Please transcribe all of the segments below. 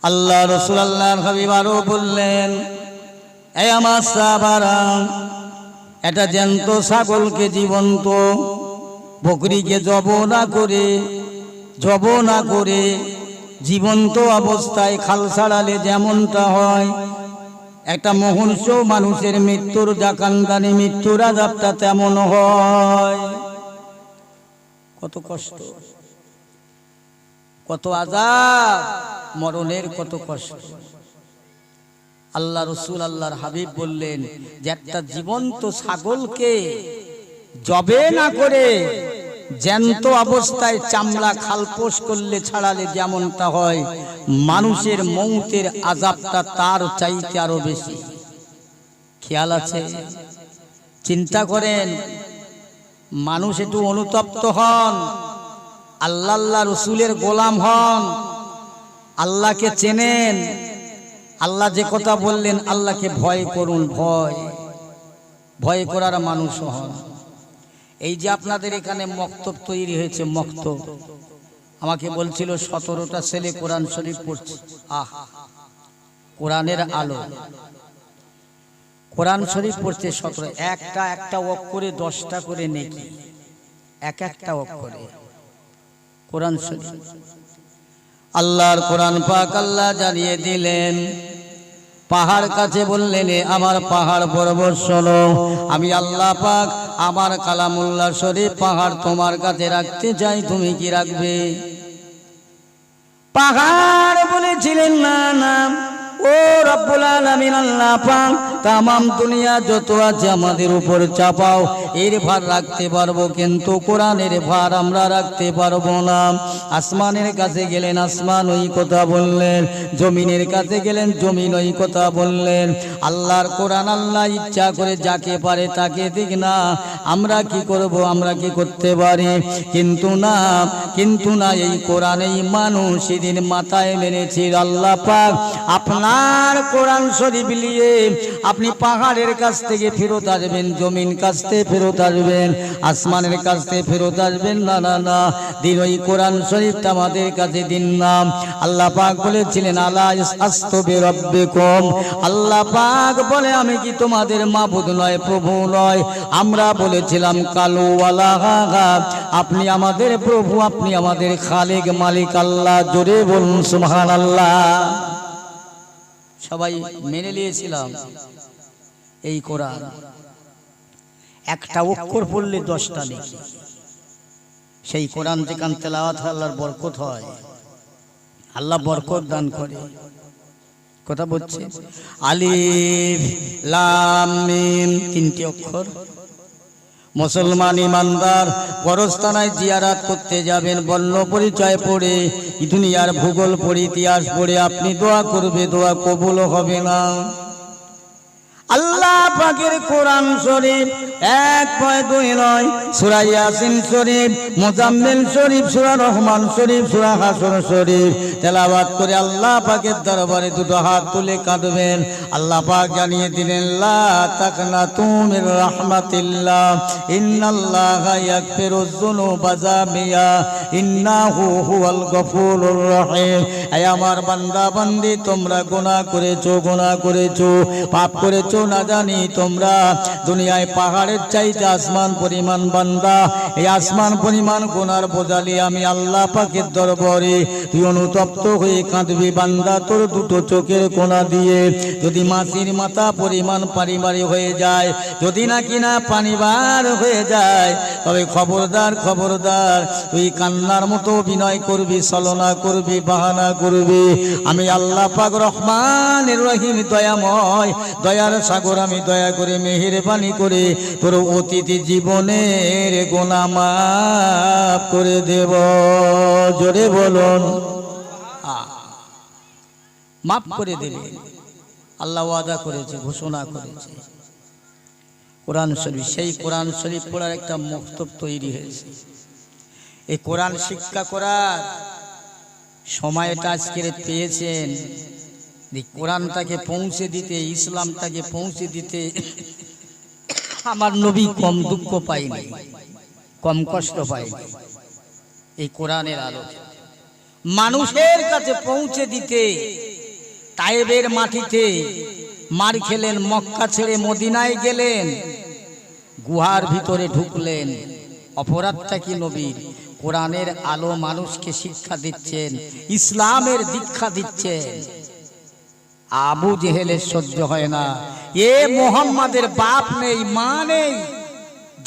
আল্লাহ রাসূল আল্লাহর হাবিব আরো বললেন, এই আমার সাহাবারা, এটা জ্যান্ত ছাগলকে জীবন্ত, বকরিকে জব না করে জীবন্ত অবস্থায় খাল ছাড়ালে যেমনটা হয়, একটা মহর্ষ মানুষের মৃত্যুর জাকান্দানি মৃত্যুর আযাবটা তেমন হয়। কত কষ্ট, কত আযাব, মরণের কত কষ্ট। আল্লাহ রাসূল আল্লাহর হাবিব বললেন যে একটা জীবন্ত ছাগলকে জবে না করে জ্যান্ত অবস্থায় চামড়া খালপোষ করলে ছাড়ালে যেমনটা হয়, মানুষের মৌতের আযাবটা তার চাইতে আরো বেশি। খেয়াল আছে? চিন্তা করেন, মানুষ একটু অনুতপ্ত হন, আল্লাহ রসুলের গোলাম হন, আল্লাহকে চেনেন, আল্লাহ যে কথা বললেন আল্লাহকে ভয় করুন, ভয় করার মানুষ হন। এই যে আপনাদের এখানে মক্তব তৈরি হয়েছে, মক্তব, আমাকে বলছিল 17টা ছেলে কোরআন শরীফ পড়ছে। কোরআনের আলো, কোরআন শরীফ পড়ছে 17, একটা অক্ষরে 10টা করে নেকি, একটা অক্ষরে কোরআন শরীফ। আল্লাহর কোরআন পাক আল্লাহ জানিয়ে দিলেন, পাহাড় কাছে বললেন, আমার পাহাড় পর্বত শোনো, আমি আল্লাহ পাক আমার কালামুল্লাহ শরীফ পাহাড় তোমার কাছে রাখতে চাই, তুমি কি রাখবে? পাহাড় বলেছিলেন, না না, ও রব্বুল আলামিন আল্লাহ পাক, তামাম দুনিয়া যত আছে আমাদের উপর চাপাও, এর ভার রাখতে পারবো, কিন্তু কোরআনের ভার আমরা রাখতে পারবো না। আসমানের কাছে গেলেন, আসমান ওই কথা বললেন, জমিনের কাছে গেলেন, জমিন ওই কথা বললেন। আল্লাহর কোরআন আল্লাহ ইচ্ছা করে যাকে পারে তাকে দিক না, আমরা কি করব, আমরা কি করতে পারি? কিন্তু না, এই কোরআন এই মানুষ সেদিন মাথায় মেনেছিল। আল্লাহ পাক আপনার কোরআন শরীফ নিয়ে আপনি পাহাড়ের কাছ থেকে ফেরত আসবেন, জমিন কাছ থেকে ফেরত আসবেন, আসমানের কাছ থেকে ফেরত আসবেন না, না না, দিন ওই কোরআন শরীফটা আমাদের কাছে দিন না। আল্লাহ পাক বলেছিলেন, আলা আস্তু বিরাব্বিকুম, আল্লাহ পাক বলে, আমি কি তোমাদের মাবুদ নয়, প্রভু নয়? আমরা বলেছিলাম, কালু ওয়ালা গা, আপনি আমাদের প্রভু, আপনি আমাদের খালিক মালিক আল্লাহ। জোরে বলুন সুবহানাল্লাহ। সবাই মেনে নিয়েছিলাম এই কোরআন। একটা অক্ষর পড়লে 10টা নেকি। সেই কোরআন যেখান তেলাওয়াত হয় আল্লাহর বরকত হয়, আল্লাহ বরকত দান করে। কথা বলছে, আলিফ লাম মিম, 3টি অক্ষর। মুসলমান ইমানদার গোরস্থানায় জিয়ারাত করতে যাবেন, বর্ণ পরিচয় পড়ে, দুনিয়ার ভূগোল পড়ে, ইতিহাস পড়ে আপনি দোয়া করবে, দোয়া কবুল হবে না। আল্লাহ পাকের কোরআন শরীফ 1.2 সূরা ইয়াসিন শরীফ, মুজাম্মিল শরীফ, সূরা রহমান শরীফ, সূরা হাসর শরীফ তেলাওয়াত করে আল্লাহ পাকের দরবারে দুটো হাত তুলে কাঁদবেন। আল্লাহ পাক জানিয়ে দিলেন, লা তাকনাতু মির রাহমাতিল্লাহ, ইন্নাল্লাহা ইয়াগফিরুয যুনুবা জামিয়া, ইন্নাহু হুয়াল গফুরুর রহিম। হে আমার বান্দা বান্দি, তোমরা গুনাহ করেছো, পাপ করেছো না জানি, তোমরা দুনিয়ায় পাহাড়ের চাইতে আসমান পরিমাণ বান্দা, এই আসমান পরিমাণ গুনার বোঝালি আমি আল্লাহ পাকের দরবারে তুই অনুতপ্ত হয়ে কাঁদবি। বান্দা, তোর দুটো চোখের কোনা দিয়ে যদি মাছির মাথা পরিমাণ পানি বাড়ি হয়ে যায়, যদি নাকি না পানি বার হয়ে যায়, তবে খবরদার তুই কান্নার মতো অভিনয় করবি, ছলনা করবি, বাহানা করবি। আমি আল্লাহ পাক রহমানির রহিম, দয়াময়, দয়ার সাগর, আমি দয়া করে মেহেরবানি করে তোর অতীত জীবনের গুনাহ মাফ করে দেব। জোরে বলুন, মাফ করে দেবে। আল্লাহ ওয়াদা করেছে, ঘোষণা করেছে। কোরআন শরীফ, সেই কোরআন শরীফ পড়ার একটা মক্তব তৈরি হয়েছে। এই কোরআন শিক্ষা করার সময়টা আজকে পেয়েছেন, কোরআনটাকে পৌঁছে দিতে, ইসলামটাকে পৌঁছে দিতে আমার নবী কম দুঃখ পাইনি, কম কষ্ট পাইনি। এই কোরআনের আলো মানুষের কাছে পৌঁছে দিতে তায়েবের মাটিতে মার খেলেন, মক্কা ছেড়ে মদিনায় গেলেন, গুহার ভিতরে ঢুকলেন। অপরাধটা কি নবীর? কোরআনের আলো মানুষকে শিক্ষা দিচ্ছেন, ইসলামের দীক্ষা দিচ্ছেন। আবু জেহেলের সহ্য হয় না, এ মোহাম্মদের বাপ নেই, মা নেই,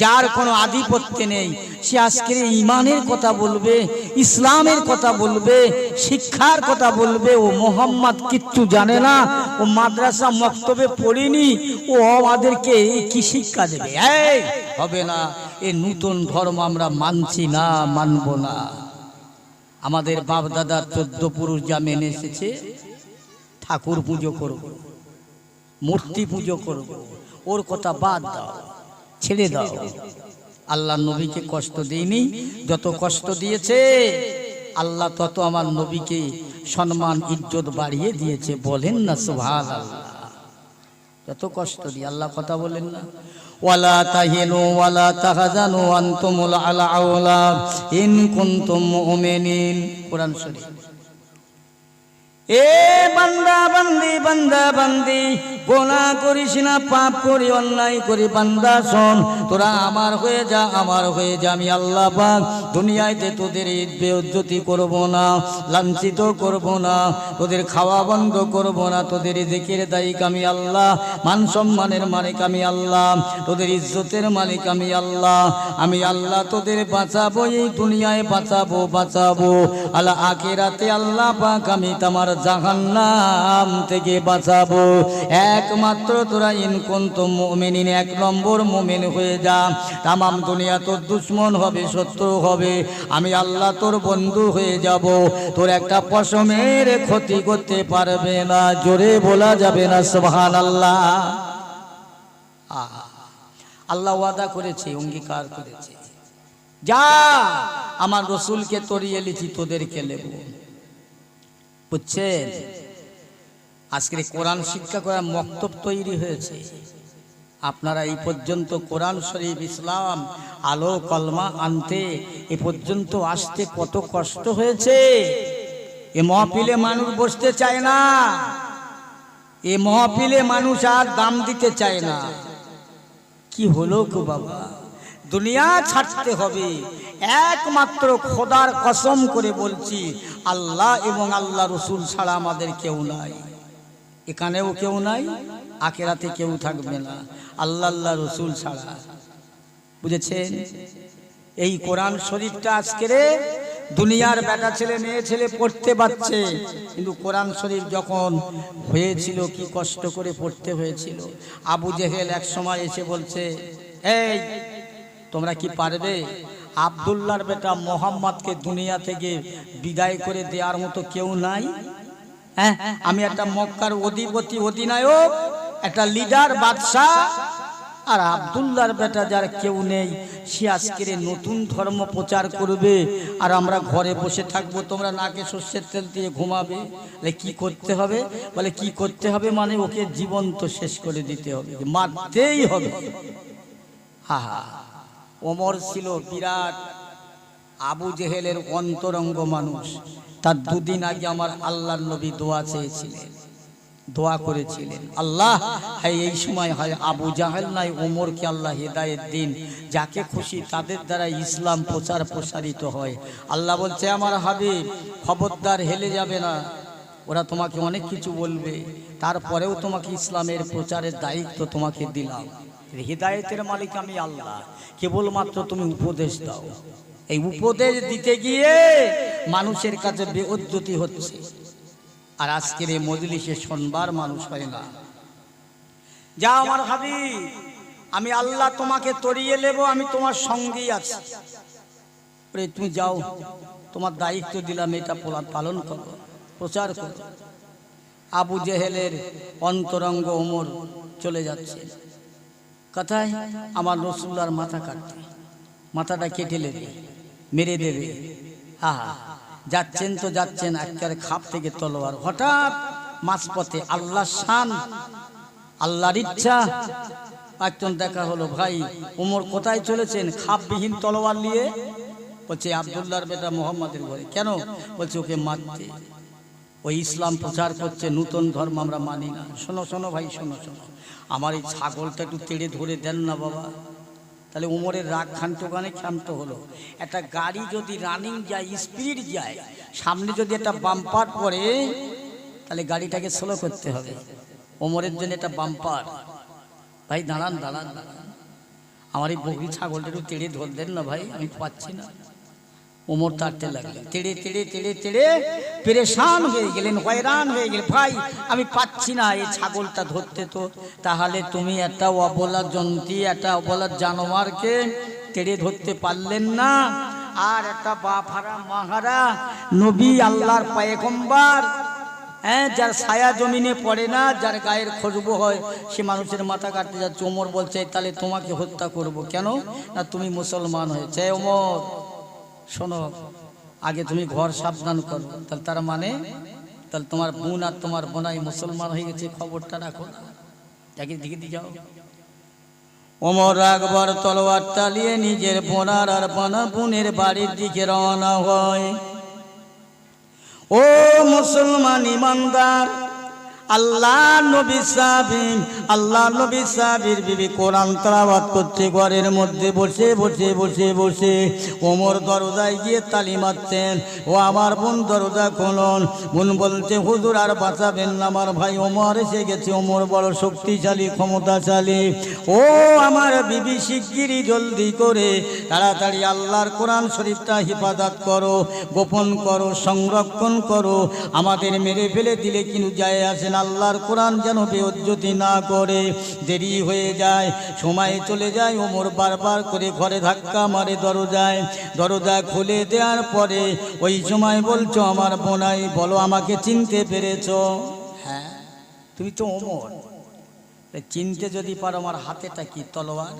যার কোনো আধিপত্য নেই, সে আজকে ইমানের কথা বলবে, ইসলামের কথা বলবে, শিক্ষার কথা বলবে। ও মোহাম্মদ কিচ্ছু জানে না, ও মাদ্রাসা মক্তবে পড়েনি, ও আমাদেরকে কি শিক্ষা দেবে? এই হবে না, এ নতুন ধর্ম আমরা মানছি না, মানব না। আমাদের বাপ দাদা 14 পুরুষ যা মেনে এসেছে, ঠাকুর পুজো করব, মূর্তি পুজো করব, ওর কথা বাদ দাও, ছেড়ে দাও। আল্লাহ নবীকে কষ্ট দেয়নি, যত কষ্ট দিয়েছে আল্লাহ তত আমার নবীকে সম্মান ইজ্জত বাড়িয়ে দিয়েছে। বলেন না সুবহানাল্লাহ। যত কষ্ট দিয়ে আল্লাহ কথা বলেন না, ওয়ালা তাহিনু ওয়ালা তাহজানু আনতুমুল আলাউলা ইন কুনতুম মুমিনিন। কোরআন শরীফ। এ বান্দা বান্দি, বান্দা বান্দি, গুনাহ করিস না, পাপ করি, অন্যায় করি, বান্দা শোন, তোরা আমার হয়ে যা, আমার হয়ে যা। আমি আল্লাহ পাক দুনিয়াতে তোদের বেইজ্জতি করব না, লাঞ্ছিত করব না, তোদের খাওয়া বন্ধ করব না, তোদের জিকির দায়িক আমি আল্লাহ, মান সম্মানের মালিক আমি আল্লাহ, তোদের ইজ্জতের মালিক আমি আল্লাহ। আমি আল্লাহ তোদের বাঁচাবো, এই দুনিয়ায় বাঁচাবো, বাঁচাবো, আল্লাহ আখিরাতে আল্লাহ পাক আমি তোমার জাহান্নাম থেকে বাঁচাবো। একমাত্র তোরা ইন কুনতুম মুমিনিন, 1 নম্বর মুমিন হয়ে যা। তামাম দুনিয়া তোর দুশ্মন হবে, শত্রু হবে, আমি আল্লাহ তোর বন্ধু হয়ে যাব। তোর একটা পশমের ক্ষতি করতে পারবে না, জোরে বলা যাবে না সুবহানাল্লাহ। আল্লাহ ওয়াদা করেছে, অঙ্গীকার করেছে, যা আমার রসুলকে তরিয়ে লিছি, তোদেরকে নেব। বুঝছেন? আজকে কোরআন শিক্ষা করার মক্তব তৈরি হয়েছে। আপনারা এই পর্যন্ত কোরআন শরীফ, ইসলাম, আলো কলমা আনতে এ পর্যন্ত আসতে কত কষ্ট হয়েছে। এ মহফিলে মানুষ বসতে চায় না, এ মহফিলে মানুষ আর দাম দিতে চায় না। কি হলো গো বাবা? দুনিয়া ছাড়তে হবে। একমাত্র খোদার কসম করে বলছি, আল্লাহ এবং আল্লাহ রসুল ছাড়া আমাদের কেউ নাই। এখানেও কেউ নাই, আখিরাতে কেউ থাকবে না, আল্লাহ আল্লাহ রসুল ছাড়া। বুঝেছেন? এই কোরআন শরীফটা আজকের দুনিয়ার বেটা ছেলে মেয়ে ছেলে পড়তে পারছে, কিন্তু কোরআন শরীফ যখন হয়েছিল কি কষ্ট করে পড়তে হয়েছিল। আবু জেহেল এক সময় এসে বলছে, এই তোমরা কি পারবে? আব্দুল্লাহর বেটা মোহাম্মদকে দুনিয়া থেকে বিদায় করে দেওয়ার মতো কেউ নাই? হ্যাঁ, আমি একটা মক্কার অধিপতি, অধিনায়ক, একটা লিডার, বাদশাহ, আর আব্দুল্লাহর বেটা যার কেউ নেই, সে আজকের নতুন ধর্ম প্রচার করবে, আর আমরা ঘরে বসে থাকবো, তোমরা নাকে সর্ষের তেল দিয়ে ঘুমাবে। কি করতে হবে? বলে কি করতে হবে মানে ওকে জীবন্ত শেষ করে দিতে হবে, মারতেই হবে। হা হা। ওমর ছিল বিরাট আবু জেহেলের অন্তরঙ্গ মানুষ। তার 2 দিন আগে আমার আল্লাহর নবী দোয়া চেয়েছিলেন, দোয়া করেছিলেন, আল্লাহ এই সময় হয় আবু জাহেল নাই ওমরকে আল্লাহ হেদায়েত দিন, যাকে খুশি তাদের দ্বারা ইসলাম প্রচার প্রসারিত হয়। আল্লাহ বলছে, আমার হাবিব খবরদার হেলে যাবে না, ওরা তোমাকে অনেক কিছু বলবে, তারপরেও তোমাকে ইসলামের প্রচারের দায়িত্ব তোমাকে দিলাম। হেদায়েতের মালিক আমি আল্লাহ, কেবলমাত্র তুমি উপদেশ দাও। এই উপদেশ দিতে গিয়ে মানুষের কাছে বেইজ্জতি হচ্ছে, আর আজকের এই মজলিসে শুনবার মানুষ হয় না। যা আমার হাবিব, আমি আল্লাহ তোমাকে তরিয়ে নেব, আমি তোমার সঙ্গেই আছি, তুমি যাও, তোমার দায়িত্ব দিলাম, এটা পালন করো, প্রচার করো। আবু জেহেলের অন্তরঙ্গ ওমর চলে যাচ্ছে, কথায় আমার রাসূলুল্লাহর মাথা কাটতে, মাথাটা কেটে নেবে, মেরে দেবে। হা হা, যাচ্ছেন তো যাচ্ছেন, একেবারে খাপ থেকে তলোয়ার। হঠাৎ মাঝপথে আল্লাহর শান, আল্লাহর ইচ্ছা, একজন দেখা হলো, ভাই ওমর কোথায় চলেছেন? খাপবিহীন তলোয়ার নিয়ে। বলছে আব্দুল্লাহর বেটা মোহাম্মদের ঘরে। কেন? বলছে ওকে মারতে। ওই ইসলাম প্রচার করছে, নূতন ধর্ম আমরা মানি না। শোনো শোনো ভাই, শোনো শোনো, আমার এই ছাগলটা একটু তেড়ে ধরে দেন না বাবা। তাহলে উমরের রাগ খানটোখানে ক্ষান্ত হলো। একটা গাড়ি যদি রানিং যায়, স্পিড যায়, সামনে যদি একটা বাম্পার পড়ে, তাহলে গাড়িটাকে স্লো করতে হবে। ওমরের জন্য একটা বাম্পার। ভাই দাঁড়ান দাঁড়ান দাঁড়ান, আমার এই বকরি ছাগলটা একটু তেড়ে ধর দেন না ভাই, আমি পাচ্ছি না। ওমর তাড়তে লাগলেন, তেড়ে তেড়ে তেড়ে তেড়ে পেরেশান হয়ে গেলেন, হয়রান হয়ে গেলেন। ভাই আমি পাচ্ছি না এই ছাগলটা ধরতে। তো তাহলে তুমি একটা অবলা জন্তি, একটা অবলা জানোয়ারকে তেড়ে ধরতে পারলেন না, আর একটা বাফারা মাহারা নবী আল্লাহর পয়গম্বর, যার ছায়া জমিনে পড়ে না, যার গায়ের খুশবু হয়, সে মানুষের মাথা কাটতে যাচ্ছে। ওমর বলছে তাহলে তোমাকে হত্যা করব। কেন না তুমি মুসলমান হয়েছে। ওমর শোনো, আগে তুমি ঘর সাবধান করো। তাহলে তার মানে তাহলে তোমার বোন আর তোমার বোনাই মুসলমান হয়ে গেছে, খবরটা রাখো না, যাকে দিকে দিয়ে যাও। ওমর আকবর তলোয়ার চালিয়ে নিজের বোনার আর বোনের বাড়ির দিকে রওনা হয়। ও মুসলমান ইমানদার, আল্লাহ নবী সাহাবী, আল্লাহ নবী সাহাবীর বিবি কোরআন তেলাওয়াত করছে ঘরের মধ্যে বসে বসে বসে বসে। ওমর দরজায় গিয়ে তালি মারছেন, ও আমার বোন দরজা খুলুন। বোন বলছে হুজুর আর বাঁচাবেন না, আমার ভাই ওমর এসে গেছে। ওমর বড় শক্তিশালী, ক্ষমতাশালী। ও আমার বিবি শিগগিরই জলদি করে তাড়াতাড়ি আল্লাহর কোরআন শরীফটা হিফাজত করো, গোপন করো, সংরক্ষণ করো। আমাদের মেরে ফেলে দিলে কিন্তু যায় আসে না, আল্লাহর কোরআন যেন বেইজ্জতি না করে। দেরি হয়ে যায়, সময় চলে যায়। ওমর বারবার করে ঘরে ধাক্কা মারে দরজায়। দরজা খুলে দেওয়ার পরে ওই সময় বলছো আমার বোনাই, বলো আমাকে চিনতে পেরেছো? হ্যাঁ তুমি তো ওমর। চিনতে যদি পারো, আমার হাতেটা কি তলোয়ার?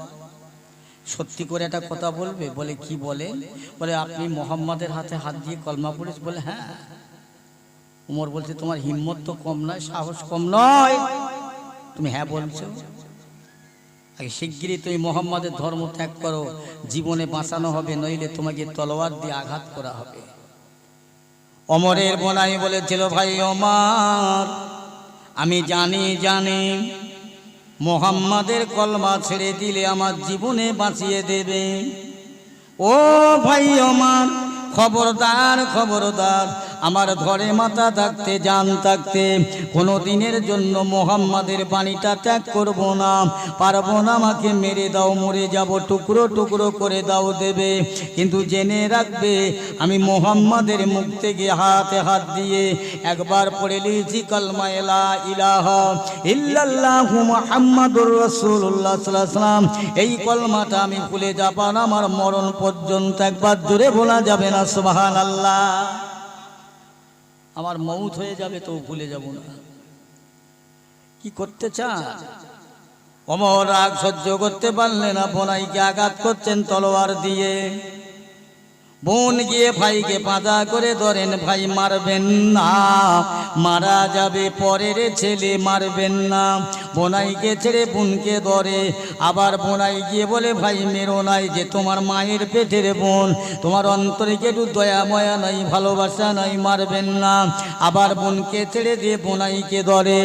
সত্যি করে একটা কথা বলবে? বলে কি বলে? বলে আপনি মোহাম্মদের হাতে হাত দিয়ে কলমা পড়েছ। বলে হ্যাঁ। উমর বলছে তোমার হিম্মত তো কম নয়, সাহস কম নয়, তুমি হ্যাঁ বলছো? আগে শিগগিরই তুমি মোহাম্মদের ধর্ম ত্যাগ করো, জীবনে বাঁচানো হবে, নইলে তোমাকে তলোয়ার দিয়ে আঘাত করা হবে। ওমরের বোনাই বলেছিল ভাই ওমর, আমি জানি মোহাম্মদের কলমা ছেড়ে দিলে আমার জীবনে বাঁচিয়ে দেবে। ও ভাই ওমর, খবরদার খবরদার, আমার ঘরে মাথা থাকতে জান থাকতে কোনো দিনের জন্য মোহাম্মদের বাণীটা ত্যাগ করব না, পারবো না। আমাকে মেরে দাও, মরে যাব, টুকরো টুকরো করে দাও দেবে, কিন্তু জেনে রাখবে আমি মোহাম্মদের মুখ থেকে হাতে হাত দিয়ে একবার পড়ে লিখি কালমা লা ইলাহা ইল্লাল্লাহু মুহাম্মাদুর রাসূলুল্লাহ সাল্লাল্লাহু আলাইহি ওয়াসাল্লাম। এই কলমাটা আমি ভুলে যাব না, আমার মরণ পর্যন্ত একবার জোরে বলা যাবে না সুবহানাল্লাহ। আমার মউত হয়ে যাবে তো ভুলে যাব না। কি করতে চান? ওমর রাগ সহ্য করতে পারলেন না, বোনাইকে আঘাত করছেন তলোয়ার দিয়ে। বোন গিয়ে ভাইকে পাঁজা করে ধরেন, ভাই মারবেন না, মারা যাবে পরের ছেলে, মারবেন না। বোনাইকে ছেড়ে বোনকে ধরে, আবার বোনাই গিয়ে বলে ভাই মেরো নাই, যে তোমার মায়ের পেটের বোন, তোমার অন্তরে একটু দয়া ময়া নাই, ভালোবাসা নাই, মারবেন না। আবার বোনকে ছেড়ে দিয়ে বোনাইকে ধরে।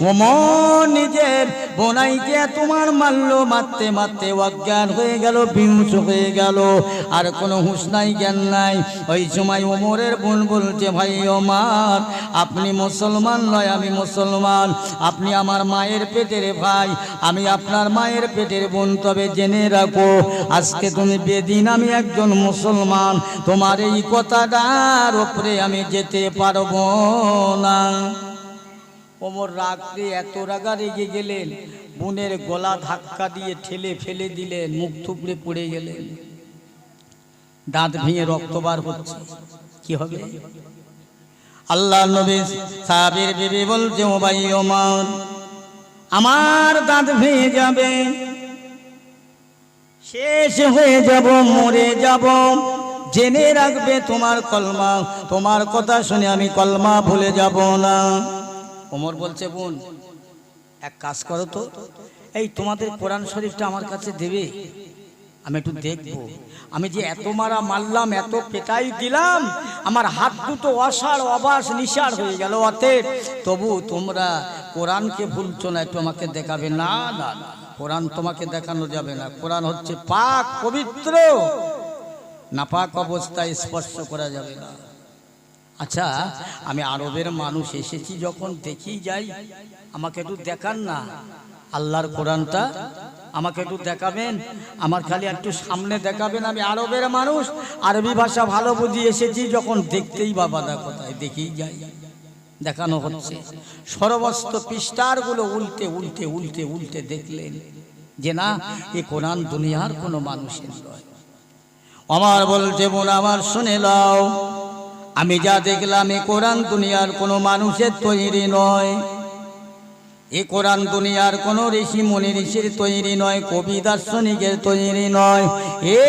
ওমর নিজের বোনাইকে তোমার মারলো, মারতে মারতে অজ্ঞান হয়ে গেল, বিহুশ হয়ে গেল, আর কোনো হুঁশ নাই, জ্ঞান নাই। ওই সময় ওমরের বোন বলছে ভাই ওমর, আপনি মুসলমান নয়, আমি মুসলমান। আপনি আমার মায়ের পেটের ভাই, আমি আপনার মায়ের পেটের বোন। তবে জেনে রাখো, আজকে তুমি বেদিন, আমি একজন মুসলমান। তোমার এই কথাটার উপরে আমি যেতে পারবো না। ওমর রাগতে এত রাগা রেগে গেলেন, বোনের গলা ধাক্কা দিয়ে ঠেলে ফেলে দিলেন, মুখ থুবড়ে পড়ে গেলেন, দাঁত ভেঙে রক্ত বার হচ্ছে। কি হবে? আল্লাহ নবী সাহাবীর বিবি বলছে ও ভাই ওমর, আমার দাঁত ভেঙে যাবে, শেষ হয়ে যাব, মরে যাব, জেনে রাখবে তোমার কলমা, তোমার কথা শুনে আমি কলমা ভুলে যাব না। ওমর বলছে বোন এক কাজ করো তো, এই তোমাদের কোরআন শরীফটা আমার কাছে দেবে, আমি একটু দেখবো, আমি যে এত মারা মারলাম, এত পেটাই দিলাম, আমার হাত দুটো অসাড় অবাস নিশাড় হয়ে গেল, অতএব তবু তোমরা কোরআনকে ভুলছো না, একটু আমাকে দেখাবে। না না, কোরআন তোমাকে দেখানো যাবে না। কোরআন হচ্ছে পাক পবিত্র, নাপাক অবস্থায় স্পর্শ করা যাবে না। আচ্ছা, আমি আরবের মানুষ, এসেছি যখন দেখি যাই, আমাকে একটু দেখান না আল্লাহর কোরআনটা, আমাকে একটু দেখাবেন, আমার খালি একটু সামনে দেখাবেন। আমি আরবের মানুষ, আরবি ভাষা ভালো বুঝি, এসেছি যখন দেখতেই বা বাধা কোথায়, দেখেই যাই। দেখানো হচ্ছে সর্বস্ত পৃষ্ঠারগুলো উল্টে উল্টে উল্টে উল্টে দেখলেন যে না, এ কোরআন দুনিয়ার কোনো মানুষের নয়। আমার বলছে বোন আমার শুনে নাও, আমি যা দেখলাম এ কোরআন দুনিয়ার কোনো মানুষের তৈরি নয়, এ কোরআন দুনিয়ার কোনো ঋষি মুনি ঋষির তৈরি নয়, কবি দার্শনিকের তৈরি নয়। এ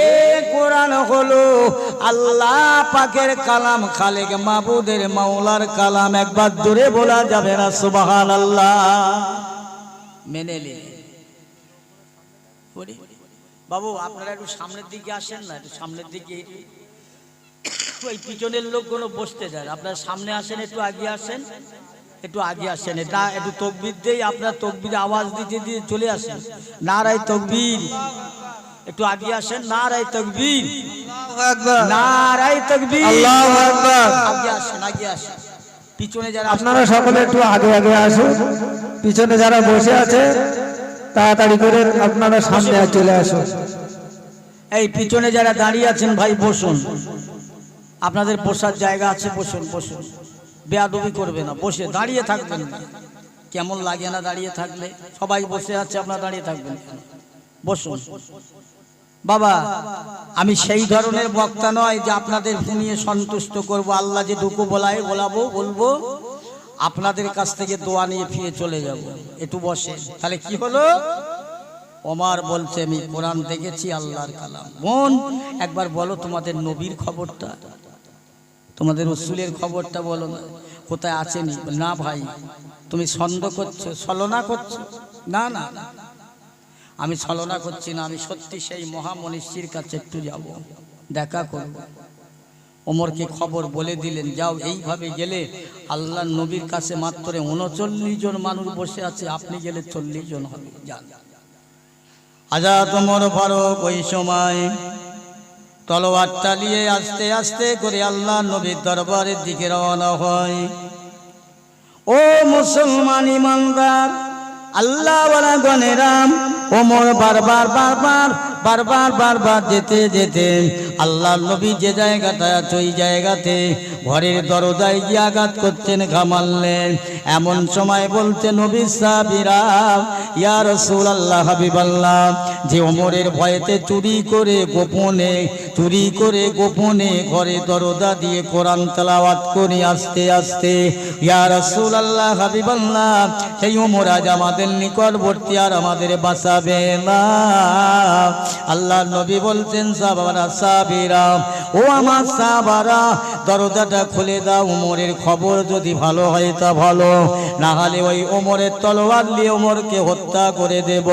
কোরআন হলো আল্লাহ পাকের কালাম, খালেক মাবুদের মাওলার কালাম। একবার জোরে বলা যাবে না সুবহানাল্লাহ? মেনে নিন বাবু, আপনারা একটু সামনের দিকে আসেন না, একটু সামনের দিকে। ওই পিছনের লোকগুলো বসতে যায়, আপনারা সামনে আসেন, একটু আগে আসেন, একটু আগে আসেন। এটা একটু তকবীর দেই, আপনার তকবীর আওয়াজ দিতে দিয়ে চলে আসেন। নারায়ে তাকবীর, একটু আগে আসেন। নারায়ে তাকবীর, নারায়ে তাকবীর, আল্লাহু আকবার। আগে আসেন, আগে আসেন। পিছনে যারা, আপনারা সকলে একটু আগে আগে আসুন। পিছনে যারা বসে আছে তাড়াতাড়ি করে আপনারা সামনে চলে আসুন। এই পিছনে যারা দাঁড়িয়ে আছেন ভাই বসুন, আপনাদের বসার জায়গা আছে, বসুন বসুন, বেয়াদবি করবে না, বসে দাঁড়িয়ে থাকবেন না। কেমন লাগে না দাঁড়িয়ে থাকলে? সবাই বসে আছে, আপনারা দাঁড়িয়ে থাকবেন, বসুন। বাবা, আমি সেই ধরনের বক্তা নয় যে আপনাদের শুনিয়ে সন্তুষ্ট করব। আল্লাহ যে ঢুকু বলায় বলবো, আপনাদের কাছ থেকে দোয়া নিয়ে ফিরে চলে যাব। একটু বসে, তাহলে কি হলো? ওমর বলছে আমি কোরআন দেখেছি, আল্লাহর কালাম। বোন, একবার বলো তোমাদের নবীর খবরটা, তোমাদের রাসূলের খবরটা বলো না, কোথায় আছেনি? না ভাই, তুমি সন্দেহ করছো, ছলনা করছো। না না, আমি ছলনা করছি না, আমি সত্যি সেই মহামনীষীর কাছে একটু যাব, দেখা করব। ওমরকে খবর বলে দিলেন, যাও। এইভাবে গেলে আল্লাহর নবীর কাছে মাত্র 39 জন মানুষ বসে আছে, আপনি গেলে 40 জন হবে। যান। আজাদ ওমর ফারুক ওই সময় তলোয়ার চালিয়ে আস্তে আস্তে করে আল্লাহ নবীর দরবারের দিকে রওনা হয়। ও মুসলমান ইমানদার, আল্লাহ ওয়ালা গনেরাম, ওমর বারবার যেতে যেতে আল্লাহ নবী যে জায়গাটা আছে ওই জায়গাতে ঘরের দরজায় গিয়ে আঘাত করছেন, ঘামালেন। এমন সময় বলতে নবী সাহাবীরা, ইয়া রাসূলুল্লাহ, হাবিবাল্লাহ, যে ওমরের ভয়েতে চুরি করে গোপনে ঘরে দরজা দিয়ে কোরআন তেলাওয়াত করে আস্তে আস্তে, ইয়া রাসূলুল্লাহ, হাবিবাল্লাহ, সেই ওমর আজ আমাদের নিকটবর্তী, আর আমাদের বাঁচাবে না। আল্লাহ নবী বলছেন, সাহাবীরা, ও আমার সাহাবারা, দরজাটা খুলে দাও। ওমরের খবর যদি ভালো হয় তা ভালো, না হলে ওই ওমরের তলোয়ার দিয়ে ওমরকে হত্যা করে দেব।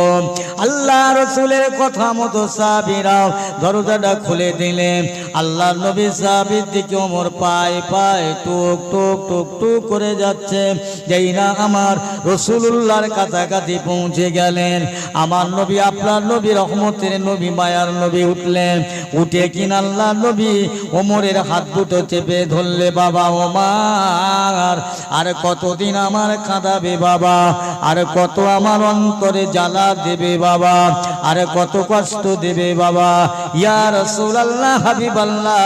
আল্লাহ রাসূলের কথা মতো সাহাবীরা দরজাটা খুলে দিলেন। আল্লাহ নবী সাহাবীর দিকে ওমর পায়ে পায়ে টুক টুক টুক টুক করে যাচ্ছে। যেই না আমার রাসূলুল্লাহর কাছাকাছি পৌঁছে গেলেন, আমার নবী, আপনার নবী, রহমতের নবী, মায়ার নবী উঠলেন। উঠে কিনা আল্লাহ নবী ওমরের হাত দুটো চেপে ধরলে, বাবা ওমর, আর কতদিন আমার কাঁদাবে বাবা, আর কত আমার অন্তরে জ্বালা দেবে বাবা, আর কত কষ্ট দেবে বাবা। ইয়া রাসূলুল্লাহ, হাবিবাল্লাহ,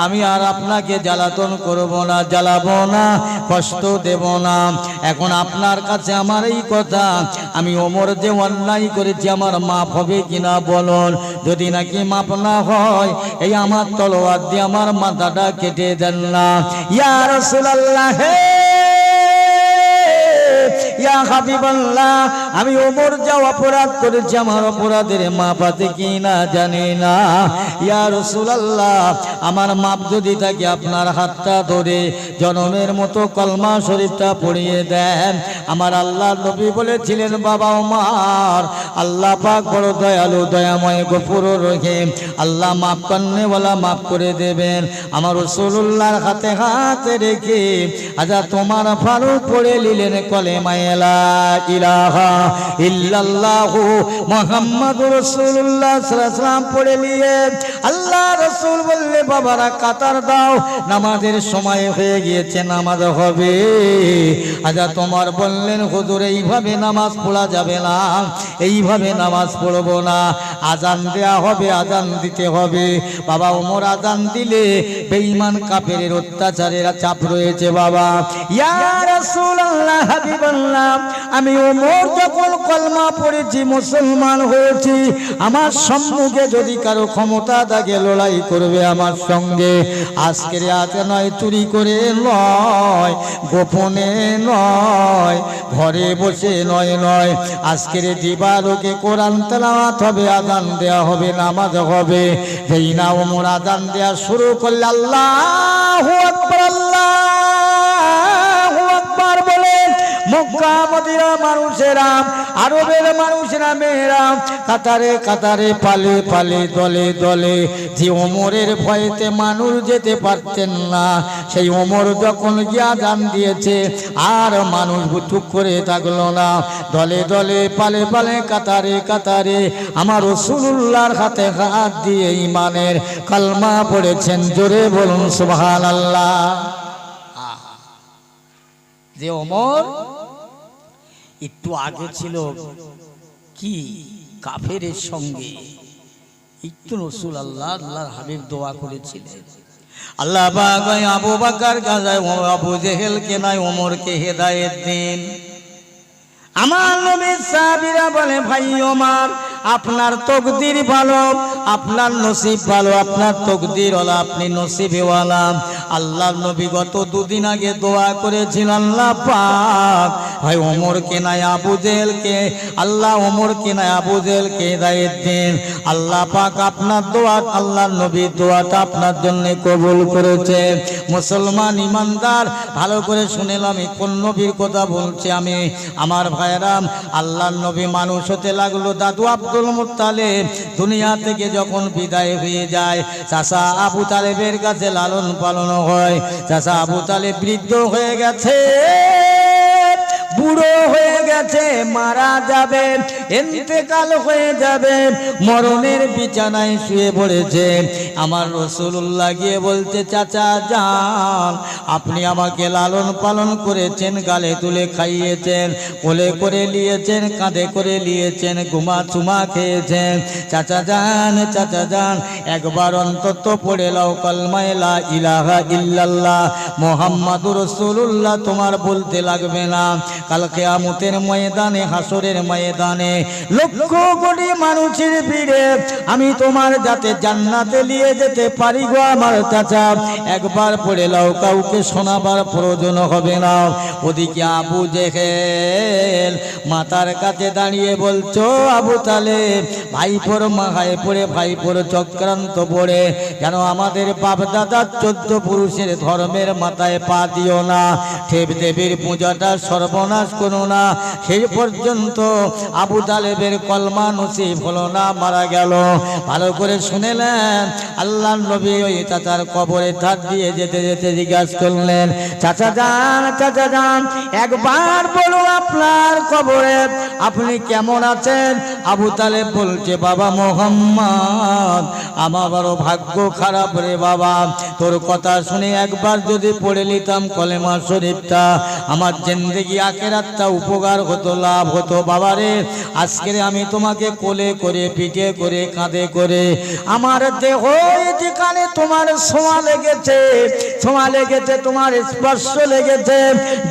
আমি আর আপনাকে জ্বালাতন করব না, জ্বালাবো না, কষ্ট দেব না। এখন আপনার কাছে আমার এই কথা, আমি ওমর যে অন্যায় করেছি আমার মাফ হবে কিনা বলুন। যদি নাকি মাফ না হয়, এই আমার তলোয়ার দিয়ে আমার মাথাটা কেটে দেন না। ইয়া রাসূলুল্লাহ, ইয়া হাবিবাল্লাহ, আমি ওমর যা অপরাধ করেছি আমার অপরাধের মাপ আছে কি না জানি না। ইয়া রাসূলুল্লাহ, আমার মাপ যদি থাকে আপনার হাতটা ধরে জনমের মতো কলমা শরীফটা পড়িয়ে দেন। আমার আল্লাহ নবী বলেছিলেন, বাবা ওমর, আল্লাহ পাক বড় দয়ালু, দয়াময়, গফুর রহিম, আল্লাহ মাফ করনেওয়ালা, মাফ করে দেবেন। আমার রাসূলুল্লাহর হাতে হাতে রেখে আজা তোমার ফারুক পড়ে নিলেন কলেমায়ে লা ইলাহা ইল্লাল্লাহু মুহাম্মাদুর রাসূলুল্লাহ সাল্লাল্লাহু আলাইহি ওয়াসাল্লাম পড়ে নিয়ে আল্লাহ রাসূল বললে, বাবারা কাতার দাও, নামাজের সময় হয়ে গিয়েছে, নামাজ হবে। আজা তোমার বললেন, হুজুর এইভাবে নামাজ পড়া যাবে না, এইভাবে নামাজ পড়বো না, আজান দেয়া হবে, আজান দিতে হবে। বাবা ওমর আজান দিলে বেঈমান কাফেরের অত্যাচারের চাপ রয়েছে। বাবা, ইয়া রাসূলুল্লাহ, হাবিবাল্লাহ, আমি ওমর যখন কলমা পড়েছি, মুসলমান হয়েছি, আমার সম্মুখে যদি কারো ক্ষমতা থাকে লড়াই করবে আমার সঙ্গে, আজকের রাতে নয়, চুরি করে নয়, গোপনে নয়, ঘরে বসে নয়, আজকের দিবালোকে কোরআন তেলাওয়াত হবে, আজান দেয়া হবে, নামাজ হবে। যেই না ওমর আজান দেয়া শুরু করলে আল্লাহু আকবার, আল্লাহু আকবার বলে মক্কা মদিনা মানুষেরা, আরবের মানুষেরা, মেয়েরা কাতারে কাতারে, পালে পালে, দলে দলে, যে ওমরের ভয়েতে মানুষ যেতে পারতেন না, সেই ওমর যখন গিয়ে আজান দিয়েছে আর মানুষ চুপ করে থাকলো না, দলে দলে, পালে পালে, কাতারে কাতারে আমার রাসূলুল্লাহর হাতে হাত দিয়ে ঈমানের কালমা পড়েছেন। জোরে বলুন সুবহানাল্লাহ। যে ওমর একটু আগে ছিল কি কাফেরের সঙ্গে, একটু রাসূলুল্লাহ আল্লাহর হাবিব দোয়া করেছিলেন, আল্লাহ পাক আবু বকর গাজায় আবু জেহেলকে নয় ওমরকে হেদায়েত দিন। আমার নবীর সাহাবীরা বলে, ভাই ওমর, আপনার তকদির ভালো, আপনার নসিব ভালো, আপনার তকদির ওয়ালা, আপনি নসিবেওয়ালা। আল্লাহর নবী গত দুদিন আগে দোয়া করেছিল, আল্লাহ পাক ভাই ওমরকে নাই আবু জেহেলকে, আল্লাহ ওমরকে নাই আবু জেহেলকে হেদায়েত দিন। আল্লাহ পাক আপনার দোয়া, আল্লাহর নবীর দোয়াটা আপনার জন্য কবুল করেছে। মুসলমান ইমানদার, ভালো করে শুনেলাম কোন নবীর কথা বলছি আমি। আমার ভাইরাম, আল্লাহর নবী মানুষ হতে লাগলো, দাদু আব্দুল মুত্তালিব দুনিয়া থেকে যখন বিদায় হয়ে যায়, চাচা আবু তালেবের কাছে লালন পালন হয়। চাচা আবু তালেব বৃদ্ধ হয়ে গেছে, বুড়ো হয়ে গেছে, মারা যাবে, ইন্তেকাল হয়ে যাবে, মরণের বিছানায় শুয়ে পড়েছে। আমার রাসূলুল্লাহ গিয়ে বলতে, চাচা যান, আপনি আমাকে লালন পালন করেছেন, গালে তুলে খাইয়েছেন, কোলে করে নিয়েছেন, কাঁধে করে নিয়েছেন, ঘুমা চুমা খেয়েছেন। চাচা যান, চাচা যান, একবার অন্তত পড়ে লাও কালমায়ে লা ইলাহা ইল্লাল্লাহ মুহাম্মাদুর রাসূলুল্লাহ, তোমার বলতে লাগবে না। কাল কিয়ামতের ময়দানে, হাসরের ময়দানে লক্ষ কোটি মানুষের ভিড়ে আমি তোমার যাতে জান্নাতে নিয়ে যেতে পারি গো আমার চাচা, একবার পড়ে লাও, কাউকে শোনাবার প্রয়োজন হবে না। ওদিকে আবু জেহেল মাতার কাছে দাঁড়িয়ে বলছো, আবু তালেব ভাইপোর মাথায় পড়ে, ভাইপোর চক্রান্ত পড়ে যেন আমাদের বাপ দাদার 14 পুরুষের ধর্মের মাথায় পা দিও না, দেব দেবীর পূজাটা সর্বনাশ করো না। সেই পর্যন্ত আবু তালেবের কলমা নসিব হলো না, মারা গেল। ভালো করে শুনেলেন, আল্লাহর নবী ওই চাচার কবরে ধার দিয়ে যেতে যেতে জিজ্ঞাসা করলেন, চাচা যান, চাচা যান, একবার বলুন আপনার কবরে আপনি কেমন আছেন? আবু তালেব বলছে, বাবা মুহাম্মদ, আমার বড় ভাগ্য খারাপ রে বাবা, তোর কথা শুনে একবার যদি পড়ে নিতাম কলেমা শরীফটা, আমার জিন্দেগি আখিরাতটা উপকার হতো, লাভ ভাব হতো বাবারে, আজকে আমি তোমাকে কোলে করে পিঠে করে কাঁধে করে আমার দেহ যেখানে তোমার ছোঁয়া লেগেছে, ছোঁয়া লেগেছে, তোমার স্পর্শ লেগেছে,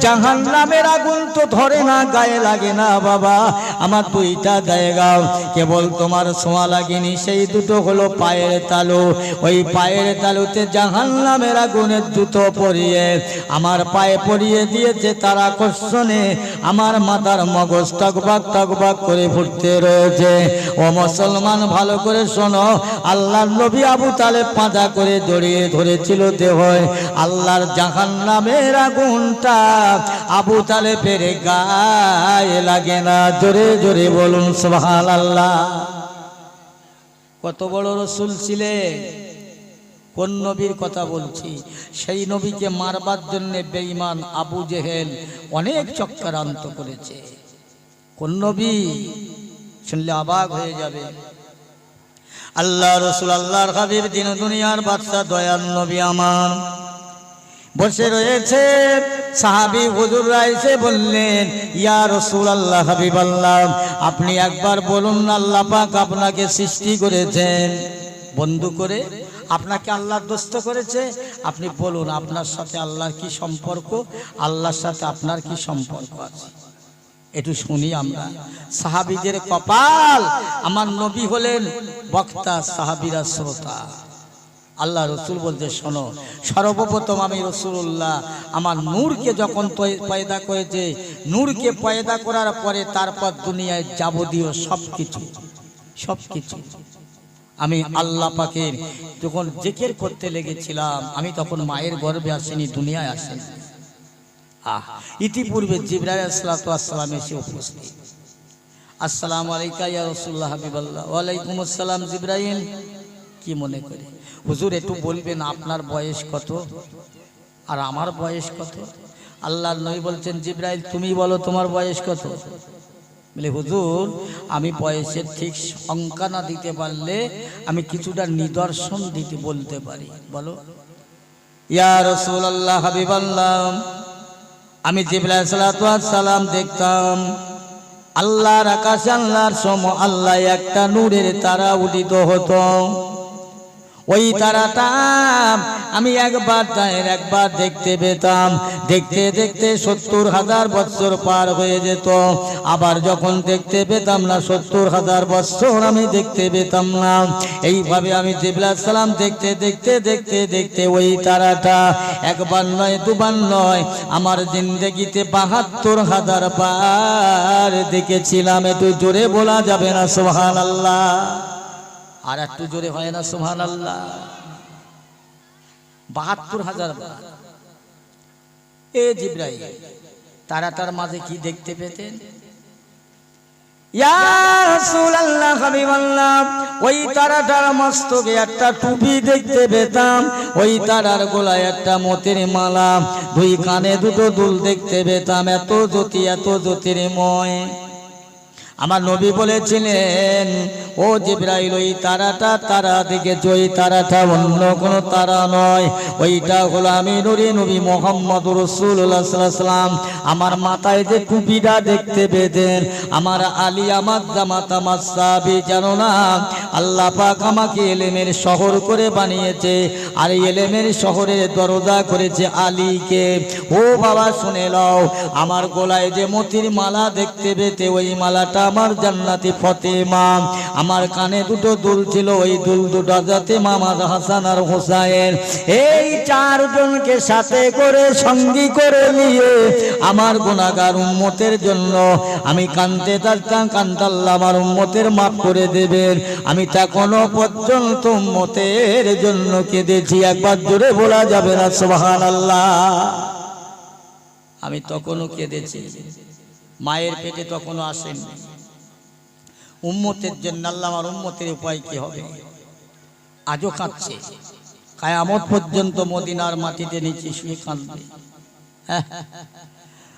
জাহান্নামের আগুন তো ধরে না, গায়ে লাগে না বাবা। আমার দুইটা জায়গাও কেবল তোমার ছোঁয়া লাগেনি, সেই দুটো হলো পায়ের তালু। ওই পায়ের তালুতে জাহান্নামের আগুনের জুতো পরিয়ে আমার পায়ে পরিয়ে দিয়েছে, তার আকর্ষণে আমার মাথার মগজ টকবাক টকবাক করে ফুটতে রয়েছে। ও মুসলমান ভালো করে শোনো, আল্লাহর নবী আবু তালেব পাঁজা করে জড়িয়ে ধরেছিল দেহ, আল্লাহর জাহান্নামের আগুনটা আবু তালেবের গায়ে লাগে না। জোরে জোরে বলুন সুবহানাল্লাহ। কত বড় রসুল ছিলেন, কোন নবীর কথা বলছি? সেই নবীকে মারবার জন্য বেঈমান আবু জেহেল অনেক চক্রান্ত করেছে। কোন নবী? শুনলে অবাক হয়ে যাবে। আল্লাহ রসুল, আল্লাহর হাবিব, দিন দুনিয়ার বাদশা, দয়াল নবী আমার বসে রয়েছে। সাহাবী হুজুররা এসে বললেন, ইয়া রাসূলুল্লাহ, হাবিবাল্লাহ, আপনি একবার বলুন, আল্লাহ পাক আপনাকে সৃষ্টি করেছেন বন্ধু করে, আপনাকে আল্লাহ দোস্ত করেছে, আপনি বলুন আপনার সাথে আল্লাহর কি সম্পর্ক, আল্লাহর সাথে আপনার কি সম্পর্ক আছে, একটু শুনি আমরা। সাহাবীদের কপাল, আমার নবী হলেন বক্তা, সাহাবীরা শ্রোতা। আল্লাহ রসুল বলতে, শোনো, সর্বপ্রথম আমি রসুল্লাহ আমার নূরকে যখন পয়দা করেছে, নূরকে পয়দা করার পরে তারপর দুনিয়ায় যাবতীয় সবকিছু আমি আল্লাহ পাকের যখন জিকির করতে লেগেছিলাম, আমি তখন মায়ের গর্ভে আসেনি, দুনিয়ায় আসেনি। ইতিপূর্বে জিবরাইল আলাইহিস সালাম এসে উপস্থিত। আসসালামু আলাইকা ইয়া রাসূলুল্লাহ, হাবিবাল্লাহ। ওয়া আলাইকুম আসসালাম জিবরাইল। কি মনে করে, হুজুর একটু বলবেন আপনার বয়স কত আর আমার বয়স কত? আল্লাহর নবী বলছেন, জিবরাইল তুমি বলো তোমার বয়স কত? বলে, হুজুর আমি বয়সের ঠিক সংখ্যা না দিতে পারলে আমি কিছুটা নিদর্শন দিতে বলতে পারি, বলো। ইয়া রাসূলুল্লাহ, হাবিবাল্লাহ, আমি জিবরাইল আলাইহিস সালাম দেখতাম আল্লাহর আকাশে, আল্লাহর আল্লাহ একটা নূরের তারা উদিত হতো। ওই তারাটা আমি একবার দেখতে পেতাম, দেখতে দেখতে 70,000 বছর পার হয়ে যেত। আবার যখন দেখতে পেতাম না, 70,000 বছর আমি দেখতে পেতাম না। এইভাবে আমি জিবরাইল সালাম দেখতে দেখতে দেখতে দেখতে ওই তারাটা একবার নয়, দুবার নয়, আমার জিন্দেগিতে 72,000 বার দেখেছিলাম। একটু জোরে বলা যাবে না সুবহানাল্লাহ? আর একটু জোরে হয় না সুবহানাল্লাহ? 72,000 বার। এ জিবরাইল তারাটার মাঝে কি দেখতে পেতেন? ইয়া রাসূলুল্লাহ, হাবিবাল্লাহ, ওই তারাটার মস্তকে একটা টুপি দেখতে পেতাম, ওই তারার গলায় একটা মোতির মালা, দুই কানে দুটো দুল দেখতে পেতাম। এত জ্যোতির্ময়। আমার নবী বলেছিলেন, ও জিবরাইল, ওই তারা দেখেছো, ওই তারাটা অন্য কোনো তারা নয়, ওইটা হলো আমি নবী মুহাম্মদুর রাসূলুল্লাহ সাল্লাল্লাহু আলাইহি ওয়াসাল্লাম। আমার মাথায় যে টুপিটা দেখতে পেতেন, আমার আলী, আমার জামাত, আমার সাহাবী, জানো না আল্লাহ পাক আমাকে ইলমের শহর করে বানিয়েছে, আর ইলমের শহরের দরজা করেছে আলীকে। ও বাবা শুনে নাও, আমার গলায় যে মোতির মালা দেখতে পেতে, ওই মালাটা আমার জান্নাতি ফাতেমা। আমার কানে দুটো দুল ছিল, ওই দুল দুটো যাতে মামাদ হাসান আর হোসাইন, এই চারজনকে সাথে করে সঙ্গী করে নিয়ে আমার গুনাহগার উম্মতের জন্য আমি কাঁদতে থাকতাম, কাঁদতাল্লাহ আমার উম্মতের মাফ করে দেবেন। আমি তা কোনো পর্যন্ত উম্মতের জন্য কেঁদেছি। একবার জোরে বলা যাবে না সুবহানাল্লাহ? আমি তখনও কেঁদেছি, মায়ের পেটে তখনও আসেনি। উম্মতের জন্য আল্লাহ, আমার উম্মতের উপায় কি হবে? আজও কাঁদছে, কিয়ামত পর্যন্ত মদিনার মাটিতে নিচে শুয়ে কাঁদবে।